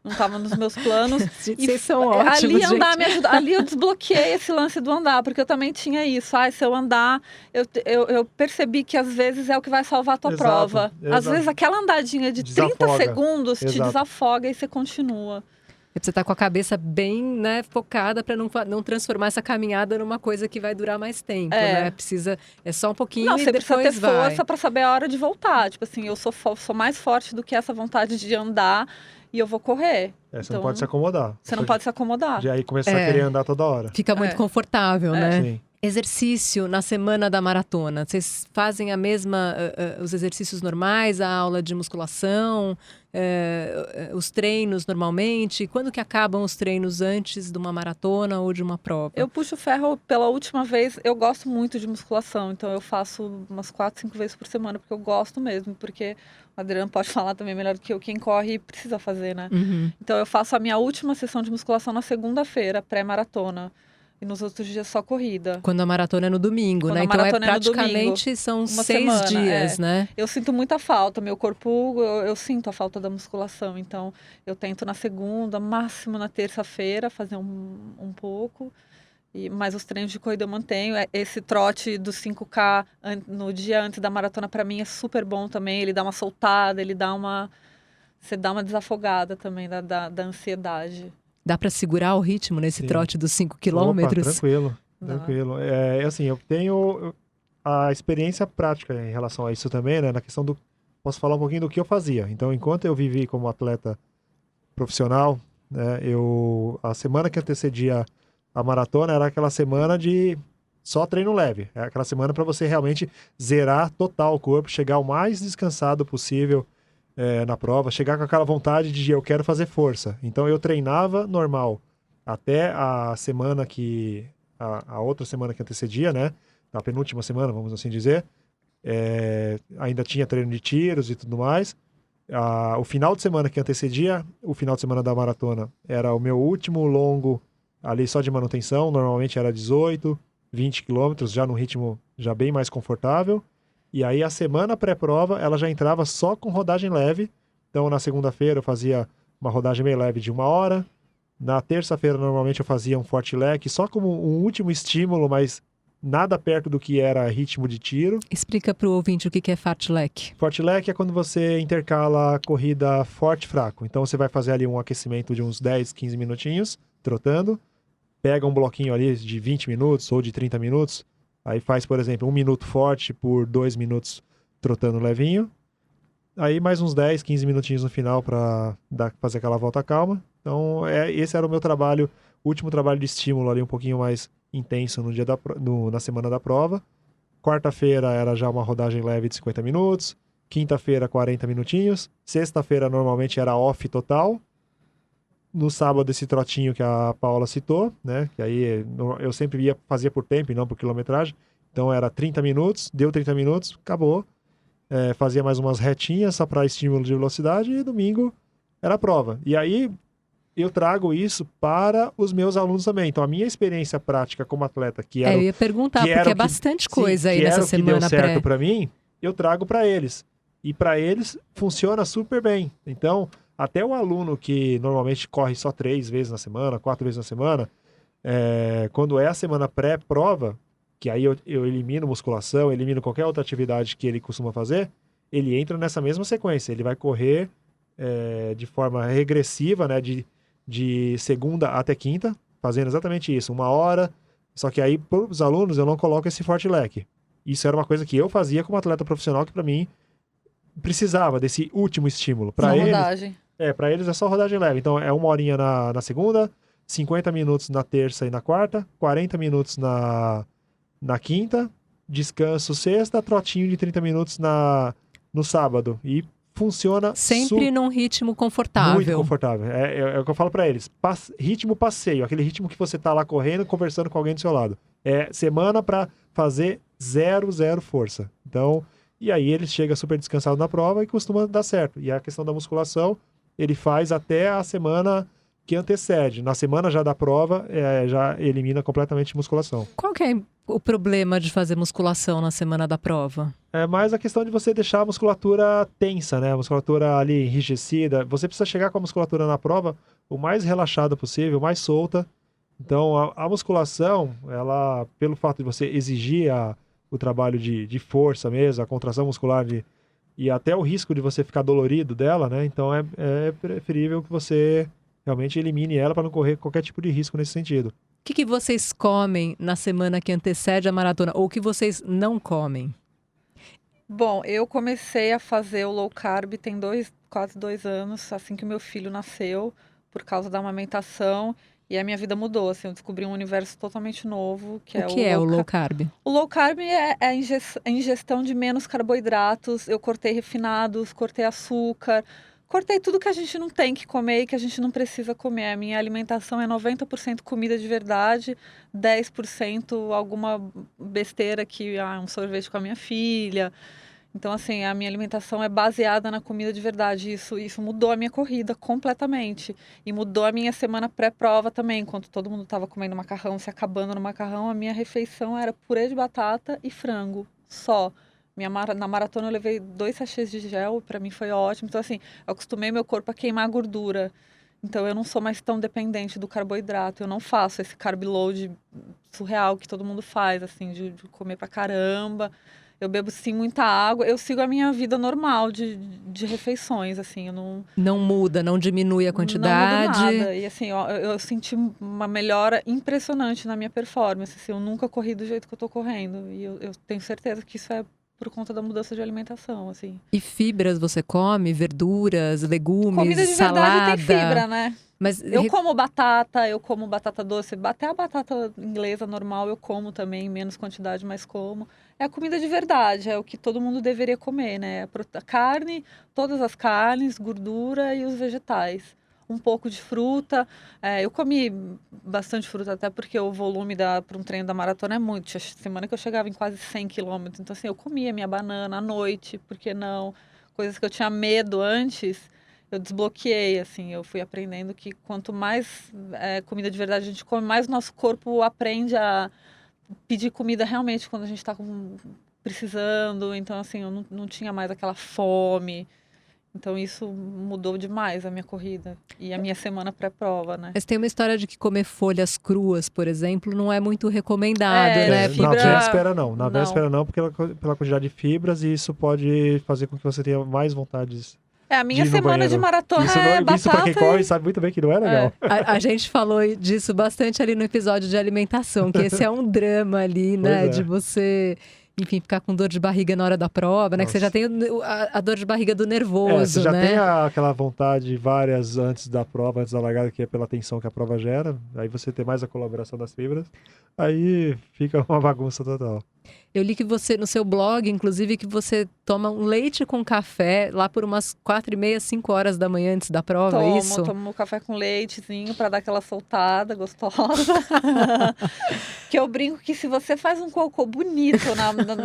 Não estava nos meus planos. Vocês são ótimos, ali andar gente. me ajudou. Ali eu desbloqueei esse lance do andar, porque eu também tinha isso. Se eu andar, eu percebi que às vezes é o que vai salvar a tua prova. Às vezes aquela andadinha de 30 segundos te desafoga e você continua. Você tá com a cabeça bem, né, focada para não transformar essa caminhada numa coisa que vai durar mais tempo, né? Precisa, só um pouquinho não, e você depois precisa ter vai. força para saber a hora de voltar. Tipo assim, eu sou mais forte do que essa vontade de andar e eu vou correr. Você não pode se acomodar. Você não pode se acomodar. De aí começar a querer andar toda hora. Fica muito confortável, né? Sim. Exercício na semana da maratona. Vocês fazem os exercícios normais, a aula de musculação, os treinos normalmente? Quando que acabam os treinos antes de uma maratona ou de uma prova? Eu puxo ferro pela última vez. Eu gosto muito de musculação, então eu faço umas 4, 5 vezes por semana, porque eu gosto mesmo, porque o Adriano pode falar também melhor do que eu, quem corre precisa fazer, né? Uhum. Então eu faço a minha última sessão de musculação na segunda-feira, pré-maratona. E nos outros dias só corrida. Quando a maratona é no domingo, né? Então praticamente são 6 dias, né? Eu sinto muita falta, meu corpo, eu sinto a falta da musculação. Então eu tento na segunda, máximo na terça-feira, fazer um pouco. Mas os treinos de corrida eu mantenho. Esse trote dos 5K no dia antes da maratona, para mim, é super bom também. Ele dá uma soltada, você dá uma desafogada também da ansiedade. Dá para segurar o ritmo nesse trote dos 5 quilômetros? Tranquilo. Assim, eu tenho a experiência prática em relação a isso também, né? Na questão posso falar um pouquinho do que eu fazia. Então, enquanto eu vivi como atleta profissional, né? A semana que antecedia a maratona era aquela semana de só treino leve. É aquela semana para você realmente zerar total o corpo, chegar o mais descansado possível na prova, chegar com aquela vontade de eu quero fazer força. Então eu treinava normal até a semana a outra semana que antecedia, né? A penúltima semana, vamos assim dizer. Ainda tinha treino de tiros e tudo mais. O final de semana que antecedia, o final de semana da maratona, era o meu último longo ali só de manutenção. Normalmente era 18, 20 quilômetros, já no ritmo já bem mais confortável. E aí a semana pré-prova, ela já entrava só com rodagem leve. Então na segunda-feira eu fazia uma rodagem meio leve de 1 hora. Na terça-feira normalmente eu fazia um fartlek, só como um último estímulo, mas nada perto do que era ritmo de tiro. Explica para o ouvinte o que é fartlek. Fartlek é quando você intercala corrida forte e fraco. Então você vai fazer ali um aquecimento de uns 10, 15 minutinhos, trotando. Pega um bloquinho ali de 20 minutos ou de 30 minutos. Aí faz, por exemplo, 1 minuto forte por 2 minutos trotando levinho. Aí mais uns 10, 15 minutinhos no final para fazer aquela volta calma. Então, esse era o meu trabalho, o último trabalho de estímulo ali, um pouquinho mais intenso no dia na semana da prova. Quarta-feira era já uma rodagem leve de 50 minutos. Quinta-feira, 40 minutinhos. Sexta-feira, normalmente, era off total. No sábado, esse trotinho que a Paula citou, né? Que aí eu sempre fazia por tempo e não por quilometragem. Então, era 30 minutos, deu 30 minutos, acabou. Fazia mais umas retinhas só para estímulo de velocidade e domingo era a prova. E aí eu trago isso para os meus alunos também. Então a minha experiência prática como atleta, que era eu ia perguntar, porque é bastante coisa aí nessa semana pré. Que deu certo para mim, eu trago para eles. E para eles funciona super bem. Então até o aluno que normalmente corre só 3 vezes na semana, 4 vezes na semana, quando é a semana pré-prova, que aí eu elimino musculação, elimino qualquer outra atividade que ele costuma fazer, ele entra nessa mesma sequência. Ele vai correr de forma regressiva, né, de segunda até quinta, fazendo exatamente isso, 1 hora. Só que aí, para os alunos, eu não coloco esse fartlek. Isso era uma coisa que eu fazia como atleta profissional, que para mim precisava desse último estímulo. Para eles é só rodagem leve. Então é 1 horinha na segunda, 50 minutos na terça e na quarta, 40 minutos na quinta, descanso sexta, trotinho de 30 minutos no sábado. E funciona sempre num ritmo confortável. Muito confortável. É o que eu falo pra eles. Ritmo passeio, aquele ritmo que você tá lá correndo, conversando com alguém do seu lado. É semana pra fazer 0 força. Então, e aí ele chega super descansado na prova e costuma dar certo. E a questão da musculação, ele faz até a semana que antecede. Na semana já da prova, já elimina completamente musculação. Qual que é o problema de fazer musculação na semana da prova? É mais a questão de você deixar a musculatura tensa, né? A musculatura ali enrijecida. Você precisa chegar com a musculatura na prova o mais relaxada possível, o mais solta. Então, a musculação, ela, pelo fato de você exigir o trabalho de força mesmo, a contração muscular e até o risco de você ficar dolorido dela, né? Então, é preferível que você realmente elimine ela para não correr qualquer tipo de risco nesse sentido. O que vocês comem na semana que antecede a maratona? Ou o que vocês não comem? Bom, eu comecei a fazer o low carb tem quase 2 anos, assim que o meu filho nasceu, por causa da amamentação. E a minha vida mudou, assim, eu descobri um universo totalmente novo, que é o que é o low carb? O low carb é a ingestão de menos carboidratos. Eu cortei refinados, cortei açúcar, cortei tudo que a gente não tem que comer e que a gente não precisa comer. A minha alimentação é 90% comida de verdade, 10% alguma besteira um sorvete com a minha filha. Então, assim, a minha alimentação é baseada na comida de verdade. Isso mudou a minha corrida completamente. E mudou a minha semana pré-prova também. Enquanto todo mundo estava comendo macarrão, se acabando no macarrão, a minha refeição era purê de batata e frango, só. Na maratona eu levei 2 sachês de gel, para mim foi ótimo. Então, assim, eu acostumei meu corpo a queimar gordura. Então, eu não sou mais tão dependente do carboidrato. Eu não faço esse carb load surreal que todo mundo faz, assim, de comer pra caramba. Eu bebo, sim, muita água. Eu sigo a minha vida normal de refeições, assim. Eu não muda, não diminui a quantidade. Não muda nada. E, assim, eu senti uma melhora impressionante na minha performance. Assim, eu nunca corri do jeito que eu tô correndo. E eu tenho certeza que isso é por conta da mudança de alimentação, assim. E fibras você come? Verduras, legumes, comida de salada? Verdade tem fibra, né? Mas eu como batata doce, até a batata inglesa normal eu como também, menos quantidade, mas como. É a comida de verdade, é o que todo mundo deveria comer, né? A carne, todas as carnes, gordura e os vegetais. Um pouco de fruta. Eu comi bastante fruta, até porque o volume para um treino da maratona é muito. Tinha semana que eu chegava em quase 100 quilômetros. Então, assim, eu comia minha banana à noite, por que não? Coisas que eu tinha medo antes, eu desbloqueei, assim. Eu fui aprendendo que quanto mais comida de verdade a gente come, mais o nosso corpo aprende a pedir comida realmente quando a gente está precisando. Então, assim, eu não tinha mais aquela fome. Então, isso mudou demais a minha corrida e a minha semana pré-prova, né? Mas tem uma história de que comer folhas cruas, por exemplo, não é muito recomendado, né? Na véspera não. Na véspera não, porque pela quantidade de fibras, e isso pode fazer com que você tenha mais vontade a minha semana de maratona batata. Isso pra quem corre sabe muito bem que não é legal. A gente falou disso bastante ali no episódio de alimentação, que esse é um drama ali, né? De você enfim, ficar com dor de barriga na hora da prova, né? Que você já tem a dor de barriga do nervoso, você já né? tem aquela vontade várias antes da prova, antes da largada, que é pela tensão que a prova gera. Aí você tem mais a colaboração das fibras. Aí fica uma bagunça total. Eu li que você, no seu blog, inclusive, que você toma um leite com café lá por umas 4h30, 5 horas da manhã antes da prova, é isso? Tomo café com leitezinho para dar aquela soltada gostosa. Que eu brinco que se você faz um cocô bonito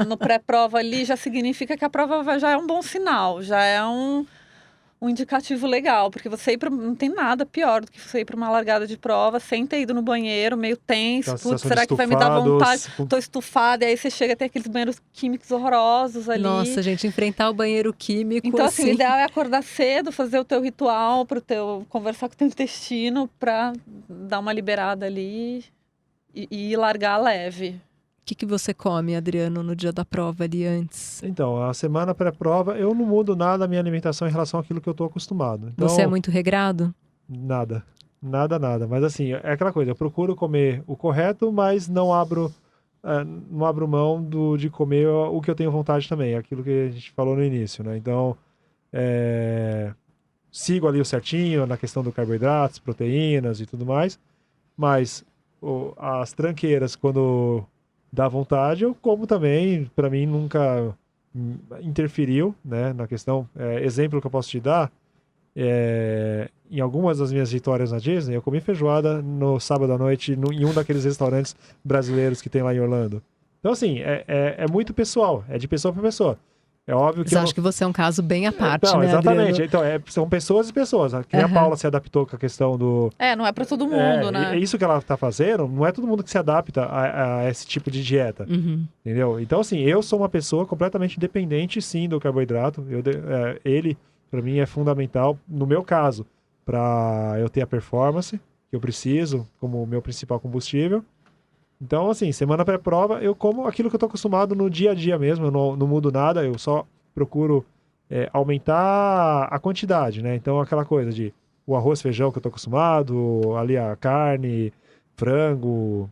no pré-prova ali, já significa que a prova já é um bom sinal, já é um indicativo legal, porque você ir não tem nada pior do que você ir para uma largada de prova sem ter ido no banheiro, meio tenso, putz, será que vai me dar vontade? Tô estufada, e aí você chega a ter aqueles banheiros químicos horrorosos ali. Nossa, gente, enfrentar o banheiro químico, então, assim, o ideal é acordar cedo, fazer o teu ritual, conversar com o teu intestino para dar uma liberada ali e largar leve. O que você come, Adriano, no dia da prova ali antes? Então, a semana pré-prova, eu não mudo nada da minha alimentação em relação àquilo que eu tô acostumado. Então, você é muito regrado? Nada. Mas assim, é aquela coisa, eu procuro comer o correto, mas não abro mão de comer o que eu tenho vontade também, aquilo que a gente falou no início, né? Então, sigo ali o certinho na questão do carboidratos, proteínas e tudo mais, mas as tranqueiras, quando dá vontade, eu como também. Para mim nunca interferiu, né, na questão. Exemplo que eu posso te dar, em algumas das minhas vitórias na Disney, eu comi feijoada no sábado à noite em um daqueles restaurantes brasileiros que tem lá em Orlando. Então assim, é muito pessoal, é de pessoa para pessoa. É óbvio que eu acho que você é um caso bem à parte, não, né, exatamente. Adriano? Então, são pessoas e pessoas. Que a Paula se adaptou com a questão do... não é para todo mundo, né? Isso que ela tá fazendo, não é todo mundo que se adapta a esse tipo de dieta. Entendeu? Então, assim, eu sou uma pessoa completamente dependente, sim, do carboidrato. Ele, para mim, é fundamental, no meu caso, para eu ter a performance que eu preciso como meu principal combustível. Então, assim, semana pré-prova, eu como aquilo que eu tô acostumado no dia a dia mesmo, eu não mudo nada, eu só procuro aumentar a quantidade, né? Então, aquela coisa de o arroz, feijão que eu tô acostumado, ali a carne, frango,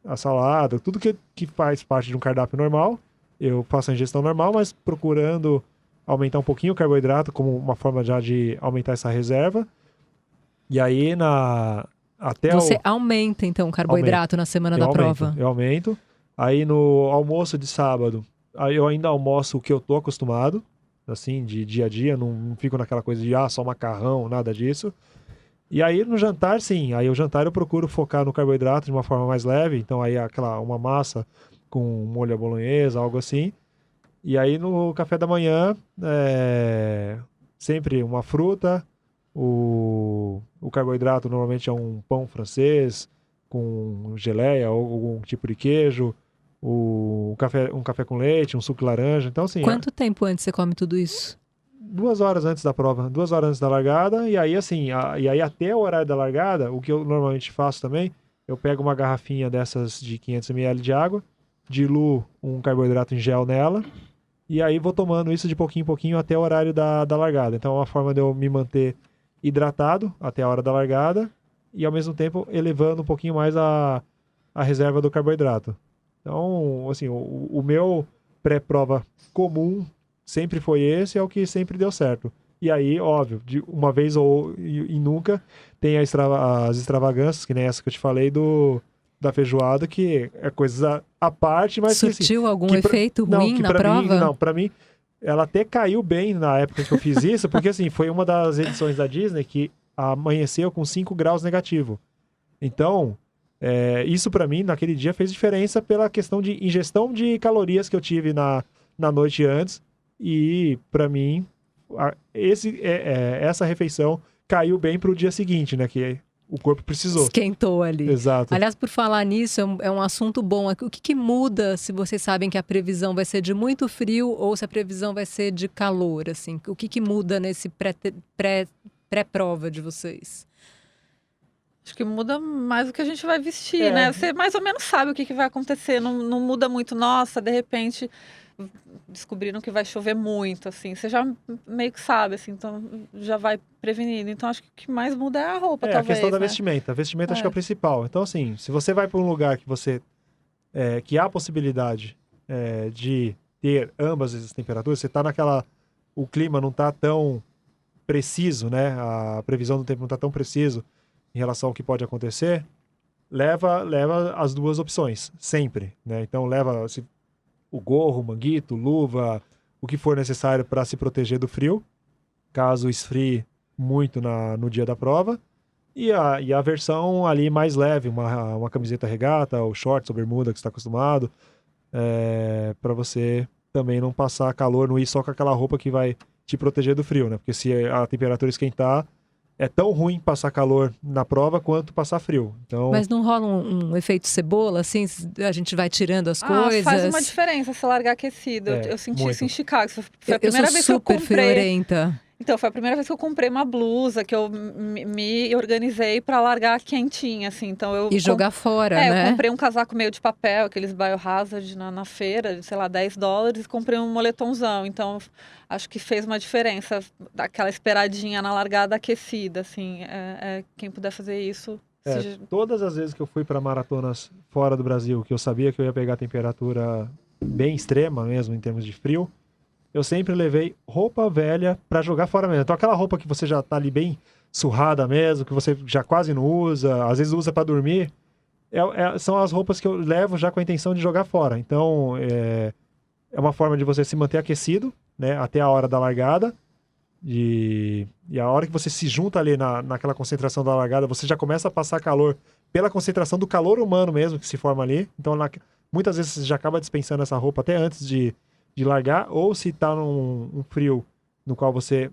a salada, tudo que faz parte de um cardápio normal, eu faço a ingestão normal, mas procurando aumentar um pouquinho o carboidrato como uma forma já de aumentar essa reserva. E aí, você aumenta, então, o carboidrato na semana da prova? Eu aumento. Aí no almoço de sábado, aí eu ainda almoço o que eu tô acostumado, assim, de dia a dia, não fico naquela coisa de só macarrão, nada disso. E aí no jantar, sim, aí o jantar eu procuro focar no carboidrato de uma forma mais leve, então aí uma massa com molho à bolonhesa, algo assim. E aí no café da manhã, sempre uma fruta. O carboidrato normalmente é um pão francês com geleia ou algum tipo de queijo, um café com leite, um suco de laranja. Então, assim, quanto tempo antes você come tudo isso? 2 horas antes da prova, 2 horas antes da largada. E aí, assim, e aí até o horário da largada, o que eu normalmente faço também, eu pego uma garrafinha dessas de 500 ml de água, diluo um carboidrato em gel nela, e aí vou tomando isso de pouquinho em pouquinho até o horário da largada. Então é uma forma de eu me manter hidratado até a hora da largada e ao mesmo tempo elevando um pouquinho mais a reserva do carboidrato. Então, assim, o meu pré-prova comum sempre foi esse, é o que sempre deu certo. E aí, óbvio, de uma vez e nunca tem as extravagâncias, que nem essa que eu te falei da feijoada, que é coisa à parte, mas surtiu assim, algum efeito ruim na prova? Não, pra mim ela até caiu bem na época que eu fiz isso, porque assim, foi uma das edições da Disney que amanheceu com 5 graus negativo. Então, isso pra mim, naquele dia, fez diferença pela questão de ingestão de calorias que eu tive na noite antes. E pra mim, essa refeição caiu bem pro dia seguinte, né? Que o corpo precisou. Esquentou ali. Exato. Aliás, por falar nisso, é um assunto bom. O que muda se vocês sabem que a previsão vai ser de muito frio ou se a previsão vai ser de calor, assim? O que muda nesse pré-prova de vocês? Acho que muda mais o que a gente vai vestir, né? Você mais ou menos sabe o que vai acontecer. Não muda muito. Nossa, de repente descobriram que vai chover muito, assim. Você já meio que sabe, assim, então já vai prevenindo. Então acho que o que mais muda é a roupa, talvez, a questão da né? vestimenta. A vestimenta acho que é o principal. Então, assim, se você vai para um lugar que há a possibilidade de ter ambas as temperaturas, você está o clima não está tão preciso, né? A previsão do tempo não está tão preciso em relação ao que pode acontecer, leva as duas opções, sempre, né? Então leva o gorro, o manguito, luva, o que for necessário para se proteger do frio, caso esfrie muito no dia da prova, e a versão ali mais leve, uma camiseta regata, ou shorts ou bermuda que você está acostumado, para você também não passar calor, não ir só com aquela roupa que vai te proteger do frio, né? Porque se a temperatura esquentar, é tão ruim passar calor na prova quanto passar frio. Então... Mas não rola um efeito cebola, assim? A gente vai tirando as coisas? Faz uma diferença se largar aquecido. Eu senti muito. isso em Chicago. Foi a Eu primeira sou vez que eu super comprei. friorenta. Então, foi a primeira vez que eu comprei uma blusa, que eu me organizei para largar quentinha, assim. Então, E jogar fora, né? Eu comprei um casaco meio de papel, aqueles Biohazard na feira, de, sei lá, $10, e comprei um moletomzão. Então, acho que fez uma diferença, aquela esperadinha na largada aquecida, assim. Quem puder fazer isso... Todas as vezes que eu fui para maratonas fora do Brasil, que eu sabia que eu ia pegar temperatura bem extrema mesmo, em termos de frio, eu sempre levei roupa velha para jogar fora mesmo. Então aquela roupa que você já tá ali bem surrada mesmo, que você já quase não usa, às vezes usa para dormir, são as roupas que eu levo já com a intenção de jogar fora. Então é uma forma de você se manter aquecido, né, até a hora da largada. E a hora que você se junta ali naquela concentração da largada, você já começa a passar calor pela concentração do calor humano mesmo que se forma ali. Então muitas vezes você já acaba dispensando essa roupa até antes de largar, ou se tá num frio no qual você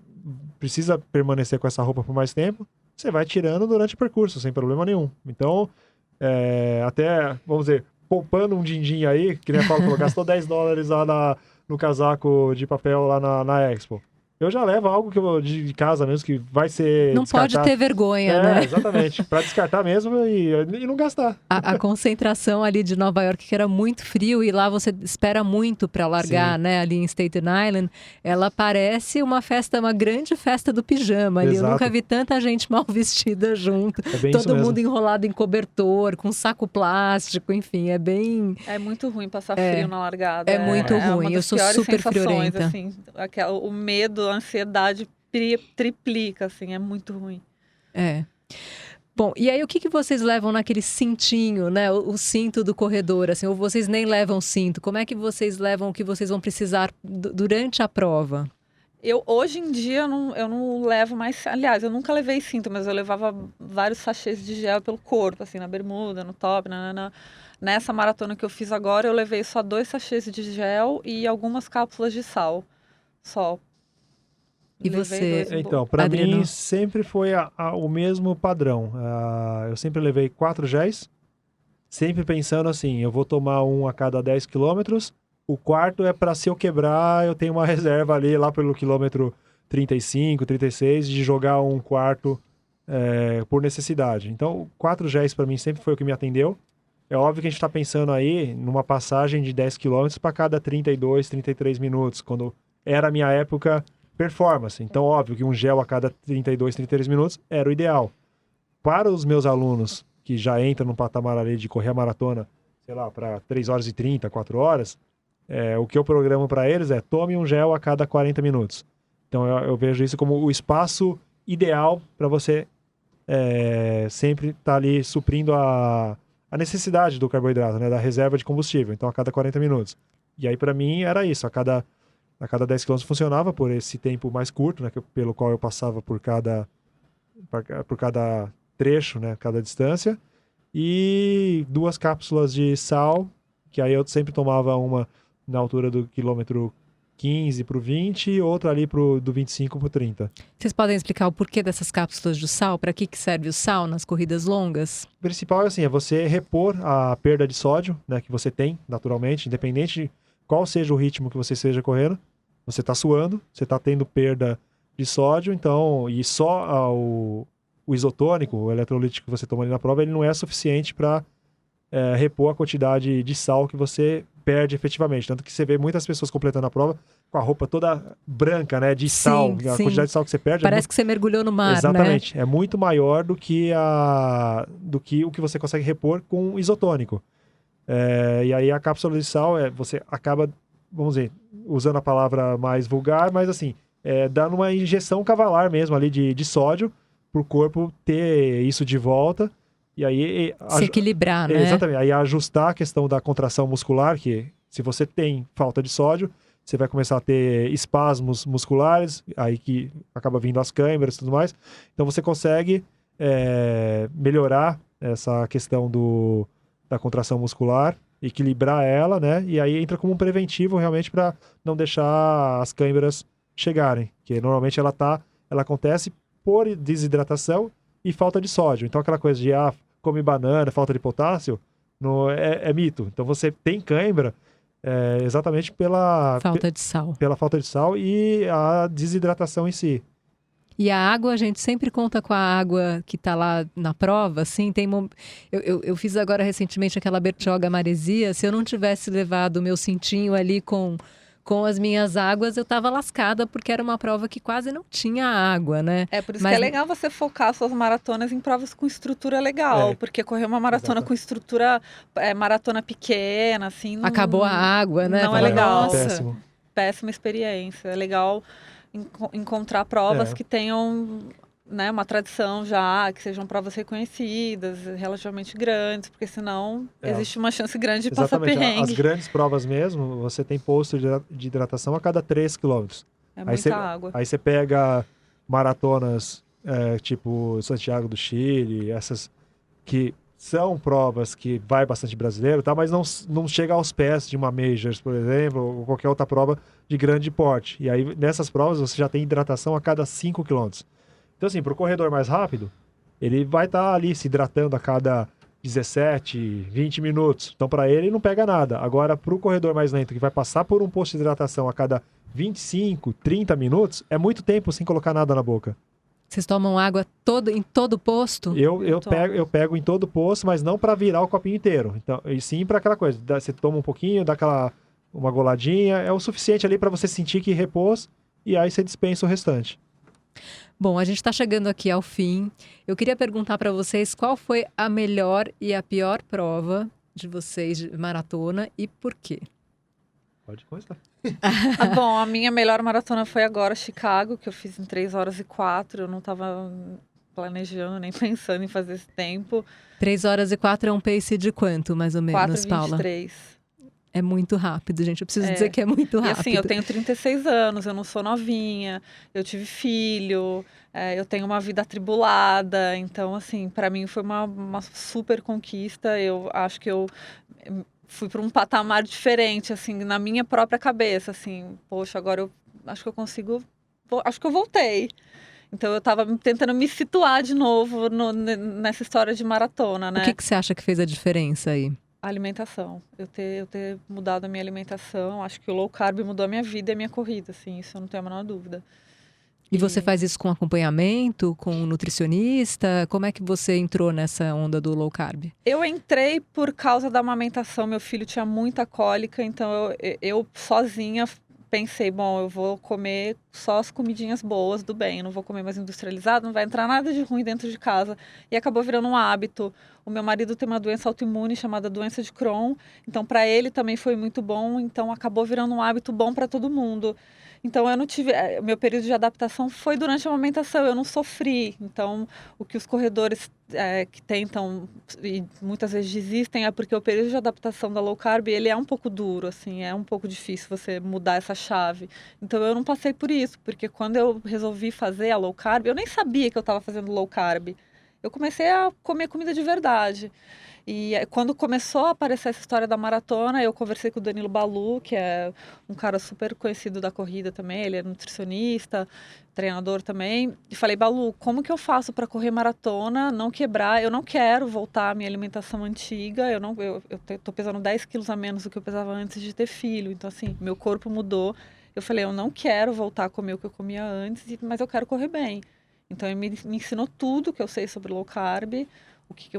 precisa permanecer com essa roupa por mais tempo, você vai tirando durante o percurso, sem problema nenhum. Então, até, vamos dizer, poupando um din-din aí, que nem a Paula falou, gastou $10 lá no casaco de papel lá na Expo. Eu já levo algo de casa mesmo, que vai ser Não pode ter vergonha, né? Exatamente. Para descartar mesmo e não gastar. A concentração ali de Nova York, que era muito frio, e lá você espera muito para largar, né? Ali em Staten Island, ela parece uma grande festa do pijama ali. Exato. Eu nunca vi tanta gente mal vestida junto. Todo mundo enrolado em cobertor, com saco plástico, enfim, é bem... É muito ruim passar frio na largada. É muito ruim, eu sou super friorenta. Assim, o medo, a ansiedade triplica, assim, é muito ruim. Bom, e aí o que vocês levam naquele cintinho, né? O cinto do corredor, assim, ou vocês nem levam cinto? Como é que vocês levam o que vocês vão precisar durante a prova? Hoje em dia, eu não levo mais... Aliás, eu nunca levei cinto, mas eu levava vários sachês de gel pelo corpo, assim, na bermuda, no top, Nessa maratona que eu fiz agora, eu levei só 2 sachês de gel e algumas cápsulas de sal, só. E você? Então, para mim sempre foi o mesmo padrão. Eu sempre levei 4 géis, sempre pensando assim, eu vou tomar um a cada 10 quilômetros, o quarto é para, se eu quebrar, eu tenho uma reserva ali lá pelo quilômetro 35, 36, de jogar um quarto por necessidade. Então, 4 géis para mim sempre foi o que me atendeu. É óbvio que a gente está pensando aí numa passagem de 10 quilômetros para cada 32, 33 minutos, quando era a minha época performance. Então, óbvio que um gel a cada 32, 33 minutos era o ideal. Para os meus alunos que já entram no patamar ali de correr a maratona, sei lá, para 3 horas e 30, 4 horas, o que eu programo para eles é: tome um gel a cada 40 minutos. Então, eu vejo isso como o espaço ideal para você sempre estar ali suprindo a necessidade do carboidrato, né, da reserva de combustível. Então, a cada 40 minutos. E aí, para mim, era isso. A cada 10 km funcionava por esse tempo mais curto, né, pelo qual eu passava por cada trecho, né, cada distância. E 2 cápsulas de sal, que aí eu sempre tomava uma na altura do quilômetro 15 para o 20 e outra ali do 25 para o 30. Vocês podem explicar o porquê dessas cápsulas de sal? Para que serve o sal nas corridas longas? O principal é você repor a perda de sódio, né, que você tem naturalmente, independente de qual seja o ritmo que você esteja correndo. Você está suando, você está tendo perda de sódio, então, e só o isotônico, o eletrolítico que você toma ali na prova, ele não é suficiente para repor a quantidade de sal que você perde efetivamente. Tanto que você vê muitas pessoas completando a prova com a roupa toda branca, né, de sal. A quantidade de sal que você perde parece que você mergulhou no mar, exatamente, né? É muito maior do que o que você consegue repor com isotônico. E aí a cápsula de sal, você acaba, vamos dizer, usando a palavra mais vulgar, mas assim, dando uma injeção cavalar mesmo ali de sódio, para o corpo ter isso de volta. E aí... Se equilibrar, né? Exatamente. Aí ajustar a questão da contração muscular, que se você tem falta de sódio, você vai começar a ter espasmos musculares, aí que acaba vindo as câimbras e tudo mais. Então você consegue melhorar essa questão da contração muscular, equilibrar ela, né? E aí entra como um preventivo realmente para não deixar as câimbras chegarem. Que normalmente ela acontece por desidratação e falta de sódio. Então aquela coisa de come banana, falta de potássio, é mito. Então você tem cãibra exatamente pela falta de sal. Pela falta de sal e a desidratação em si. E a água, a gente sempre conta com a água que tá lá na prova, assim, eu fiz agora recentemente aquela Bertioga Maresia, se eu não tivesse levado o meu cintinho ali com as minhas águas, eu tava lascada, porque era uma prova que quase não tinha água, né? Por isso que é legal você focar suas maratonas em provas com estrutura legal, porque correr uma maratona com estrutura, maratona pequena, assim... Acabou a água, né? Não é legal. Péssimo. Péssima experiência. É legal encontrar provas que tenham, né, uma tradição já, que sejam provas reconhecidas, relativamente grandes, porque senão existe uma chance grande de passar perrengue. As grandes provas mesmo, você tem posto de hidratação a cada 3 km. É muita água. Aí você pega maratonas tipo Santiago do Chile, essas que são provas que vai bastante brasileiro, tá? Mas não chega aos pés de uma Majors, por exemplo, ou qualquer outra prova de grande porte. E aí, nessas provas, você já tem hidratação a cada 5 km. Então, assim, para o corredor mais rápido, ele vai estar ali se hidratando a cada 17, 20 minutos. Então, para ele, não pega nada. Agora, para o corredor mais lento, que vai passar por um posto de hidratação a cada 25, 30 minutos, é muito tempo sem colocar nada na boca. Vocês tomam água em todo posto? Eu pego em todo posto, mas não para virar o copinho inteiro. Então, e sim para aquela coisa. Você toma um pouquinho, dá uma goladinha, é o suficiente ali para você sentir que repôs, e aí você dispensa o restante. Bom, a gente está chegando aqui ao fim. Eu queria perguntar para vocês qual foi a melhor e a pior prova de vocês de maratona e por quê? Pode começar. Bom, a minha melhor maratona foi agora, Chicago, que eu fiz em 3 horas e 4. Eu não estava planejando, nem pensando em fazer esse tempo. 3 horas e 4 é um pace de quanto, mais ou menos, Paula? 4:23. É muito rápido, gente. Eu preciso dizer que é muito rápido. E assim, eu tenho 36 anos, eu não sou novinha, eu tive filho, eu tenho uma vida atribulada. Então, assim, para mim foi uma super conquista. Eu acho que eu fui para um patamar diferente, assim, na minha própria cabeça, assim. Poxa, agora eu acho que eu consigo... Acho que eu voltei. Então, eu estava tentando me situar de novo nessa história de maratona, né? O que você acha que fez a diferença aí? A alimentação. Eu ter mudado a minha alimentação. Acho que o low carb mudou a minha vida e a minha corrida, assim. Isso eu não tenho a menor dúvida. E você faz isso com acompanhamento, com um nutricionista? Como é que você entrou nessa onda do low carb? Eu entrei por causa da amamentação. Meu filho tinha muita cólica, então eu sozinha pensei, bom, eu vou comer só as comidinhas boas do bem, eu não vou comer mais industrializado, não vai entrar nada de ruim dentro de casa. E acabou virando um hábito. O meu marido tem uma doença autoimune chamada doença de Crohn, então para ele também foi muito bom, então acabou virando um hábito bom para todo mundo. Então eu não tive, meu período de adaptação foi durante a amamentação, eu não sofri. Então o que os corredores que tentam e muitas vezes desistem é porque o período de adaptação da low carb, ele é um pouco duro, assim, é um pouco difícil você mudar essa chave. Então eu não passei por isso, porque quando eu resolvi fazer a low carb, eu nem sabia que eu estava fazendo low carb. Eu comecei a comer comida de verdade. E quando começou a aparecer essa história da maratona, eu conversei com o Danilo Balu, que é um cara super conhecido da corrida também, ele é nutricionista, treinador também, e falei, Balu, como que eu faço para correr maratona, não quebrar? Eu não quero voltar à minha alimentação antiga, eu tô pesando 10 quilos a menos do que eu pesava antes de ter filho, então assim, meu corpo mudou. Eu falei, eu não quero voltar a comer o que eu comia antes, mas eu quero correr bem. Então ele me ensinou tudo que eu sei sobre low carb, o que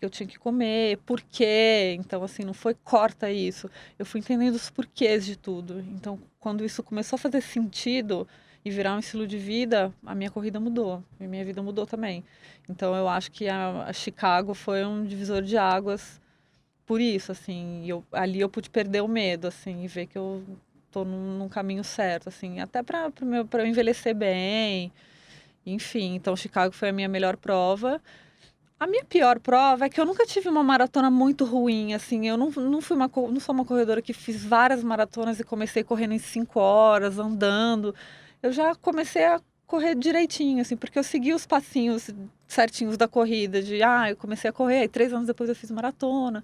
eu tinha que comer, por quê. Então, assim, não foi corta isso. Eu fui entendendo os porquês de tudo. Então, quando isso começou a fazer sentido e virar um estilo de vida, a minha corrida mudou. E a minha vida mudou também. Então, eu acho que a Chicago foi um divisor de águas por isso, assim, ali eu pude perder o medo, assim, e ver que eu tô num caminho certo, assim, até para eu envelhecer bem, enfim. Então, Chicago foi a minha melhor prova. A minha pior prova é que eu nunca tive uma maratona muito ruim, assim, eu não sou uma corredora que fiz várias maratonas e comecei correndo em 5 horas, andando. Eu já comecei a correr direitinho, assim, porque eu segui os passinhos certinhos da corrida, eu comecei a correr, e 3 anos depois eu fiz maratona.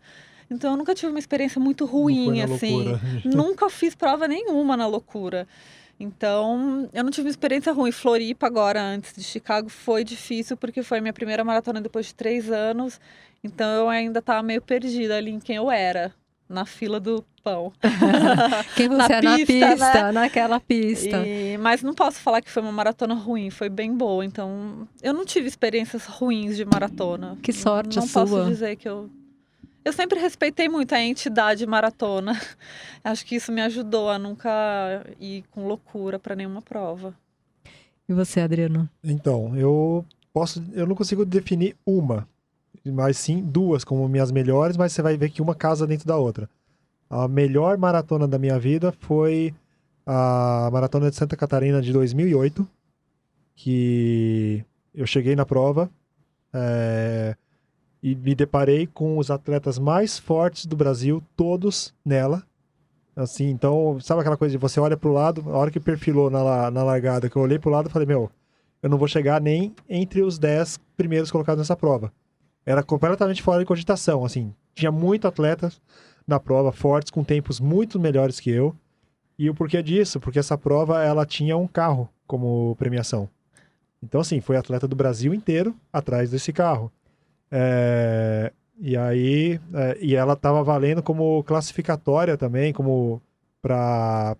Então eu nunca tive uma experiência muito ruim, assim. Loucura. Nunca fiz prova nenhuma na loucura. Então, eu não tive uma experiência ruim. Floripa agora, antes de Chicago, foi difícil, porque foi a minha primeira maratona depois de 3 anos. Então, eu ainda estava meio perdida ali em quem eu era, na fila do pão. Quem você é na pista, né? naquela pista. Mas não posso falar que foi uma maratona ruim, foi bem boa. Então, eu não tive experiências ruins de maratona. Que sorte não a sua. Não posso dizer que eu sempre respeitei muito a entidade maratona. Acho que isso me ajudou a nunca ir com loucura para nenhuma prova. E você, Adriano? Então, eu não consigo definir uma, mas sim 2 como minhas melhores, mas você vai ver que uma casa dentro da outra. A melhor maratona da minha vida foi a Maratona de Santa Catarina de 2008, que eu cheguei na prova, e me deparei com os atletas mais fortes do Brasil, todos nela. Assim, então, sabe aquela coisa de você olha pro lado, a hora que perfilou na largada, que eu olhei pro lado e falei, eu não vou chegar nem entre os 10 primeiros colocados nessa prova. Era completamente fora de cogitação, assim. Tinha muito atletas na prova, fortes, com tempos muito melhores que eu. E o porquê disso? Porque essa prova, ela tinha um carro como premiação. Então, assim, foi atleta do Brasil inteiro atrás desse carro. E aí, e ela estava valendo como classificatória também, como para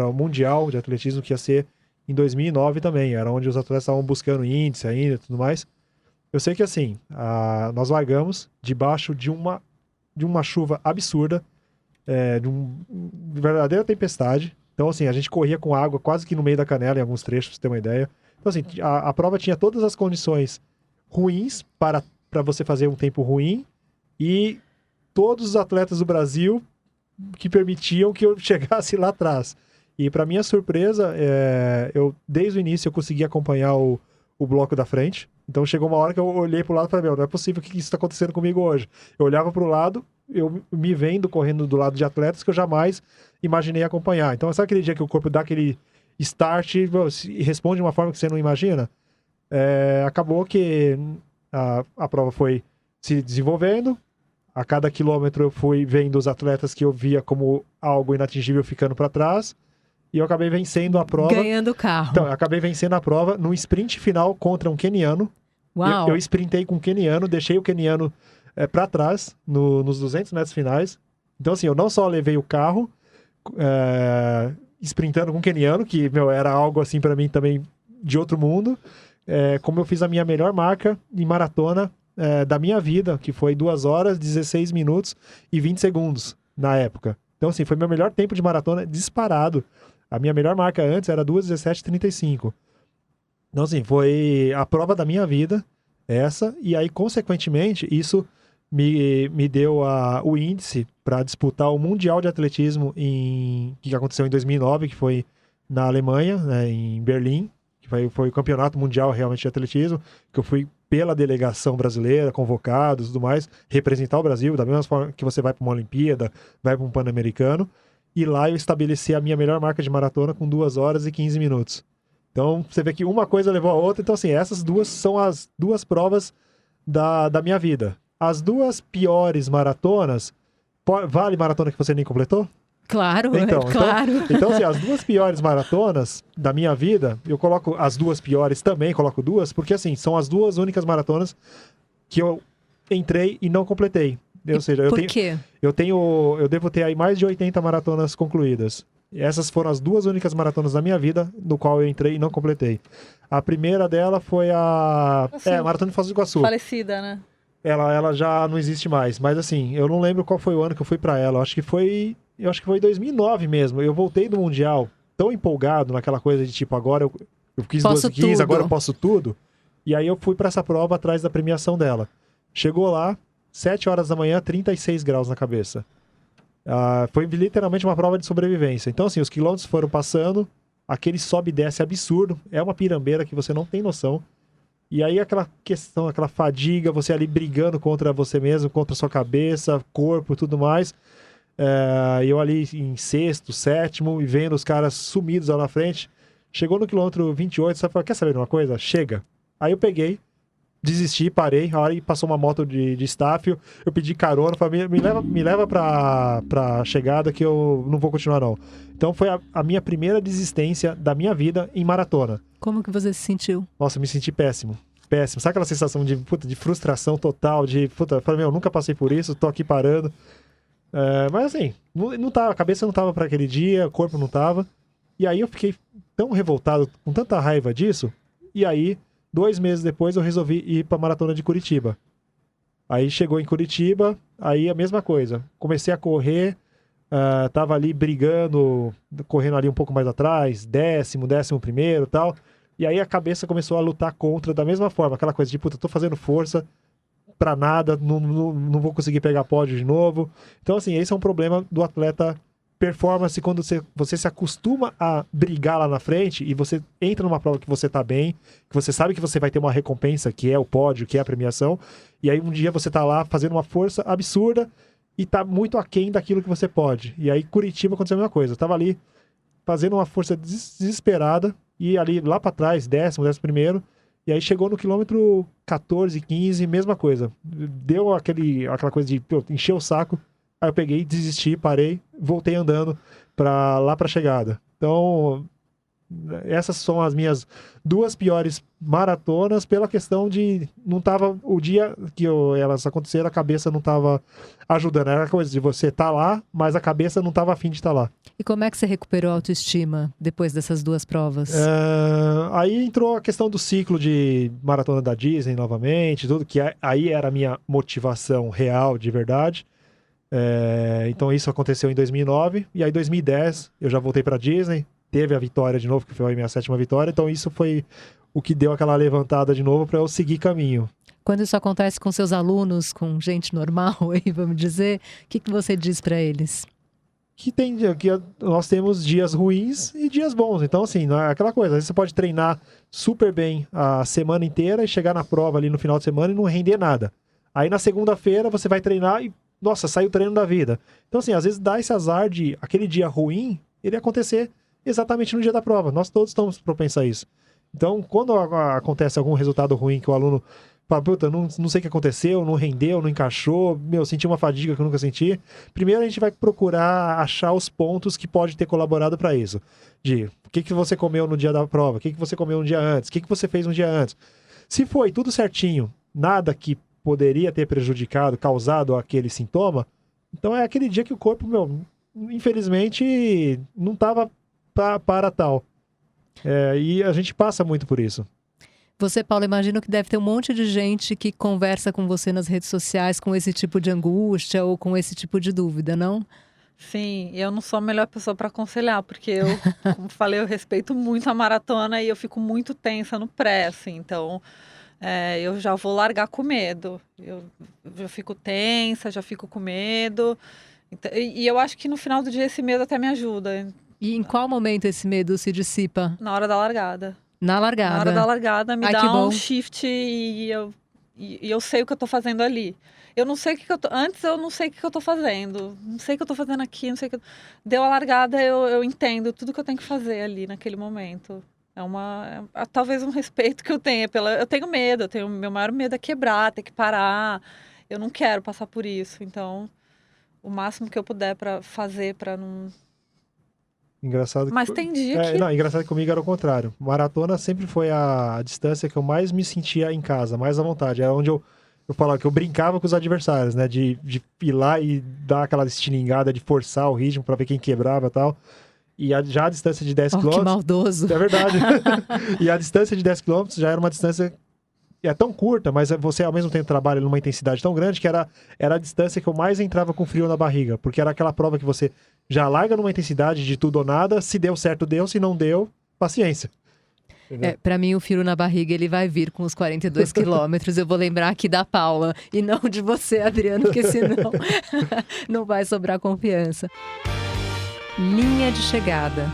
o Mundial de Atletismo, que ia ser em 2009 também, era onde os atletas estavam buscando índice ainda e tudo mais. Eu sei que assim, nós largamos debaixo de uma chuva absurda, de uma verdadeira tempestade. Então assim, a gente corria com água quase que no meio da canela em alguns trechos, pra você ter uma ideia. Então assim, a prova tinha todas as condições ruins para você fazer um tempo ruim, e todos os atletas do Brasil que permitiam que eu chegasse lá atrás. E para minha surpresa, desde o início eu consegui acompanhar o bloco da frente. Então chegou uma hora que eu olhei pro lado e falei, não é possível que isso está acontecendo comigo hoje. Eu olhava pro lado, eu me vendo correndo do lado de atletas que eu jamais imaginei acompanhar. Então sabe aquele dia que o corpo dá aquele start e responde de uma forma que você não imagina? Acabou que a prova foi se desenvolvendo. A cada quilômetro eu fui vendo os atletas que eu via como algo inatingível ficando para trás. E eu acabei vencendo a prova. Ganhando o carro. Então, eu acabei vencendo a prova no sprint final contra um queniano. Uau! Eu sprintei com um queniano, deixei o queniano para trás nos 200 metros finais. Então, assim, eu não só levei o carro sprintando com um queniano, que, era algo assim para mim também de outro mundo, como eu fiz a minha melhor marca em maratona da minha vida, que foi 2 horas, 16 minutos e 20 segundos na época. Então, assim, foi meu melhor tempo de maratona disparado. A minha melhor marca antes era 2:17:35. Então, assim, foi a prova da minha vida, essa, e aí, consequentemente, isso me deu o índice para disputar o Mundial de Atletismo que aconteceu em 2009, que foi na Alemanha, né, em Berlim, que foi o campeonato mundial realmente de atletismo, que eu fui pela delegação brasileira, convocado e tudo mais, representar o Brasil, da mesma forma que você vai para uma Olimpíada, vai para um Pan-Americano, e lá eu estabeleci a minha melhor marca de maratona com 2 horas e 15 minutos. Então, você vê que uma coisa levou a outra. Então, assim, essas duas são as 2 provas da minha vida. As 2 piores maratonas, vale maratona que você nem completou? Claro, claro. Então, assim, as 2 piores maratonas da minha vida, eu coloco as 2 piores também, coloco 2, porque, assim, são as 2 únicas maratonas que eu entrei e não completei. Ou seja, eu devo ter aí mais de 80 maratonas concluídas. E essas foram as 2 únicas maratonas da minha vida, no qual eu entrei e não completei. A primeira dela foi a Maratona de Foz do Iguaçu. Falecida, né? Ela já não existe mais, mas assim, eu não lembro qual foi o ano que eu fui pra ela. Eu acho que foi 2009 mesmo. Eu voltei do Mundial tão empolgado naquela coisa de tipo, agora eu quis 12:15, agora eu posso tudo. E aí eu fui pra essa prova atrás da premiação dela. Chegou lá, 7 horas da manhã, 36 graus na cabeça. Foi literalmente uma prova de sobrevivência. Então, assim, os quilômetros foram passando, aquele sobe e desce absurdo. É uma pirambeira que você não tem noção. E aí aquela questão, aquela fadiga, você ali brigando contra você mesmo, contra a sua cabeça, corpo e tudo mais. Eu ali em sexto, sétimo, e vendo os caras sumidos lá na frente. Chegou no quilômetro 28, você falou, quer saber de uma coisa? Chega. Aí eu peguei, desisti, parei, a hora que passou uma moto de staff, eu pedi carona, falei, me leva pra chegada que eu não vou continuar não. Então foi a minha primeira desistência da minha vida em maratona. Como que você se sentiu? Nossa, eu me senti péssimo. Péssimo. Sabe aquela sensação de frustração total, falei, eu nunca passei por isso, tô aqui parando. Mas assim, não tava, a cabeça não tava para aquele dia, o corpo não tava. E aí eu fiquei tão revoltado, com tanta raiva disso, e aí 2 meses depois eu resolvi ir pra Maratona de Curitiba. Aí chegou em Curitiba, aí a mesma coisa. Comecei a correr, tava ali brigando, correndo ali um pouco mais atrás, 11º e tal. E aí a cabeça começou a lutar contra da mesma forma. Aquela coisa de, tô fazendo força pra nada, não vou conseguir pegar pódio de novo. Então, assim, esse é um problema do atleta performance, quando você se acostuma a brigar lá na frente e você entra numa prova que você tá bem, que você sabe que você vai ter uma recompensa, que é o pódio, que é a premiação, e aí um dia você tá lá fazendo uma força absurda e tá muito aquém daquilo que você pode. E aí Curitiba aconteceu a mesma coisa. Eu tava ali fazendo uma força desesperada e ali lá pra trás, 11º, e aí chegou no quilômetro 14, 15, mesma coisa. Deu aquela coisa de encher o saco. Aí eu peguei, desisti, parei, voltei andando lá pra chegada. Então, essas são as minhas 2 piores maratonas pela questão de não tava, o dia que elas aconteceram, a cabeça não tava ajudando. Era a coisa de você tá lá, mas a cabeça não tava afim de estar lá. E como é que você recuperou a autoestima depois dessas 2 provas? Aí entrou a questão do ciclo de maratona da Disney novamente, tudo que aí era a minha motivação real, de verdade. Então isso aconteceu em 2009, e aí em 2010 eu já voltei pra Disney, teve a vitória de novo, que foi a minha 7ª vitória, então isso foi o que deu aquela levantada de novo para eu seguir caminho. Quando isso acontece com seus alunos, com gente normal, aí, vamos dizer, o que você diz para eles? Que nós temos dias ruins e dias bons, então assim, não é aquela coisa, às vezes você pode treinar super bem a semana inteira e chegar na prova ali no final de semana e não render nada. Aí na segunda-feira você vai treinar e nossa, saiu o treino da vida. Então, assim, às vezes dá esse azar de aquele dia ruim, ele acontecer exatamente no dia da prova. Nós todos estamos propensos a isso. Então, quando acontece algum resultado ruim que o aluno fala, não sei o que aconteceu, não rendeu, não encaixou, senti uma fadiga que eu nunca senti. Primeiro a gente vai procurar achar os pontos que pode ter colaborado para isso. De o que você comeu no dia da prova, o que você comeu um dia antes, o que você fez um dia antes. Se foi tudo certinho, nada que poderia ter prejudicado, causado aquele sintoma, então é aquele dia que o corpo, infelizmente, não estava para tal. E a gente passa muito por isso. Você, Paulo, imagino que deve ter um monte de gente que conversa com você nas redes sociais com esse tipo de angústia ou com esse tipo de dúvida, não? Sim, eu não sou a melhor pessoa para aconselhar, porque eu, como falei, eu respeito muito a maratona e eu fico muito tensa no pré, assim, então... eu já vou largar com medo. Eu já fico tensa, já fico com medo. E eu acho que no final do dia esse medo até me ajuda. E em qual momento esse medo se dissipa? Na hora da largada. Na largada? Na hora da largada me dá um shift e eu sei o que eu tô fazendo ali. Eu não sei o que eu tô... Antes eu não sei o que eu tô fazendo. Não sei o que eu tô fazendo aqui, não sei o que... Deu a largada, eu entendo tudo que eu tenho que fazer ali naquele momento. Talvez um respeito que eu tenha eu tenho medo, meu maior medo é quebrar, ter que parar. Eu não quero passar por isso, então o máximo que eu puder para fazer para não. Engraçado. Mas tem dia que engraçado que comigo era o contrário. Maratona sempre foi a distância que eu mais me sentia em casa, mais à vontade. Era onde eu falava que eu brincava com os adversários, né, de ir lá e dar aquela estilingada, de forçar o ritmo para ver quem quebrava e tal. E já a distância de 10 km... Que maldoso! É verdade. E a distância de 10 km já era uma distância... tão curta, mas você ao mesmo tempo trabalha numa intensidade tão grande que era a distância que eu mais entrava com frio na barriga. Porque era aquela prova que você já larga numa intensidade de tudo ou nada. Se deu certo, deu. Se não deu, paciência. Para mim, o frio na barriga, ele vai vir com os 42 quilômetros. Eu vou lembrar aqui da Paula e não de você, Adriano, porque senão não vai sobrar confiança. Linha de chegada.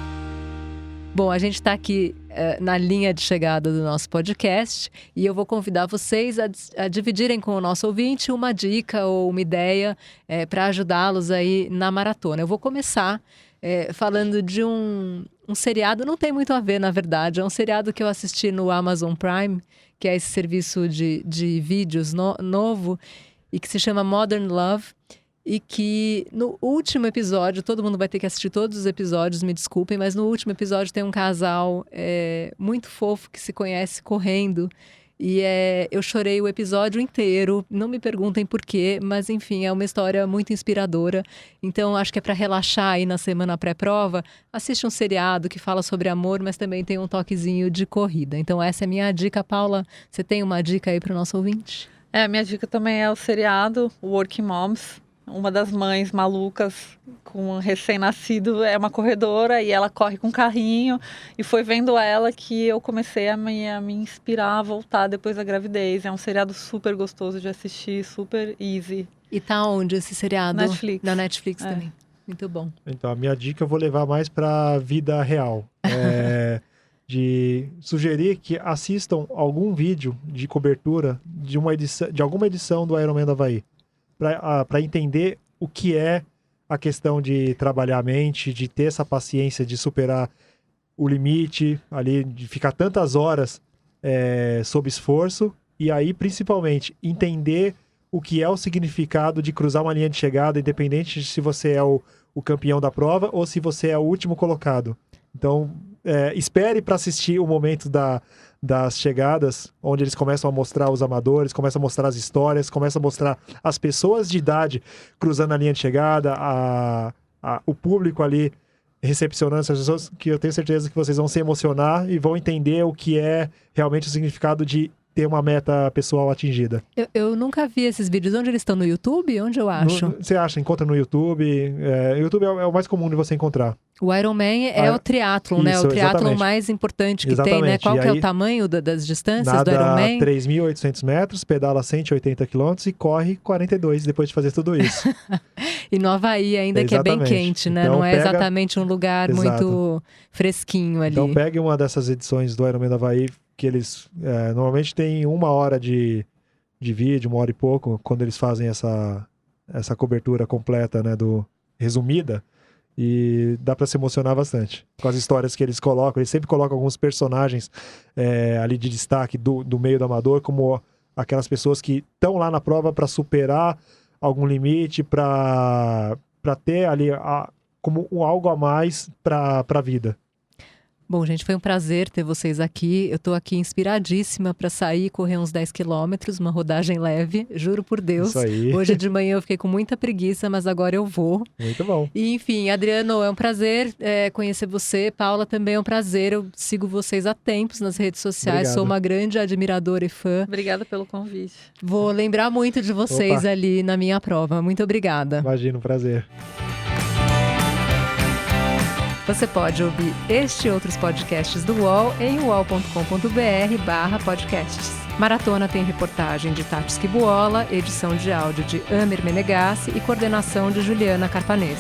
Bom, a gente está aqui na linha de chegada do nosso podcast e eu vou convidar vocês a dividirem com o nosso ouvinte uma dica ou uma ideia para ajudá-los aí na maratona. Eu vou começar falando de um seriado, não tem muito a ver, na verdade. É um seriado que eu assisti no Amazon Prime, que é esse serviço de vídeos novo e que se chama Modern Love. E que no último episódio, todo mundo vai ter que assistir todos os episódios, me desculpem, mas no último episódio tem um casal muito fofo que se conhece correndo. E eu chorei o episódio inteiro, não me perguntem por quê, mas enfim, é uma história muito inspiradora. Então acho que é para relaxar aí na semana pré-prova, assiste um seriado que fala sobre amor, mas também tem um toquezinho de corrida. Então essa é a minha dica. Paula, você tem uma dica aí para o nosso ouvinte? A minha dica também é o seriado Working Moms. Uma das mães malucas com um recém-nascido é uma corredora e ela corre com um carrinho. E foi vendo ela que eu comecei a me inspirar a voltar depois da gravidez. É um seriado super gostoso de assistir, super easy. E tá onde esse seriado? Netflix. Na Netflix também. Muito bom. Então, a minha dica eu vou levar mais para a vida real. De sugerir que assistam algum vídeo de cobertura de alguma edição do Ironman do Havaí. Para entender o que é a questão de trabalhar a mente, de ter essa paciência de superar o limite ali, de ficar tantas horas sob esforço, e aí principalmente entender o que é o significado de cruzar uma linha de chegada, independente de se você é o campeão da prova ou se você é o último colocado. Então, espere para assistir o momento das chegadas, onde eles começam a mostrar os amadores, começam a mostrar as histórias, começam a mostrar as pessoas de idade cruzando a linha de chegada, o público ali recepcionando essas pessoas, que eu tenho certeza que vocês vão se emocionar e vão entender o que é realmente o significado de ter uma meta pessoal atingida. Eu nunca vi esses vídeos. Onde eles estão? No YouTube? Onde eu acho? Você encontra no YouTube. YouTube é o mais comum de você encontrar. O Ironman é o triatlon, né? O triatlon mais importante que tem, né? Qual que é o tamanho das distâncias do Ironman? 3.800 metros, pedala 180 quilômetros e corre 42 depois de fazer tudo isso. E no Havaí ainda, que é bem quente, né? Então, não é exatamente um lugar muito fresquinho ali. Então pegue uma dessas edições do Ironman do Havaí, que eles normalmente tem 1 hora de vídeo, 1 hora e pouco, quando eles fazem essa cobertura completa, né, resumida, e dá para se emocionar bastante com as histórias que eles colocam. Eles sempre colocam alguns personagens ali de destaque do meio do amador, como aquelas pessoas que estão lá na prova para superar algum limite, para ter ali como algo a mais para a vida. Bom, gente, foi um prazer ter vocês aqui. Eu tô aqui inspiradíssima para sair e correr uns 10 quilômetros, uma rodagem leve, juro por Deus. Isso aí. Hoje de manhã eu fiquei com muita preguiça, mas agora eu vou. Muito bom. E, enfim, Adriano, é um prazer conhecer você. Paula, também é um prazer. Eu sigo vocês há tempos nas redes sociais. Obrigado. Sou uma grande admiradora e fã. Obrigada pelo convite. Vou lembrar muito de vocês ali na minha prova. Muito obrigada. Imagino, prazer. Você pode ouvir este e outros podcasts do UOL em uol.com.br/podcasts. Maratona tem reportagem de Tati Skibuola, edição de áudio de Amer Menegassi e coordenação de Juliana Carpanês.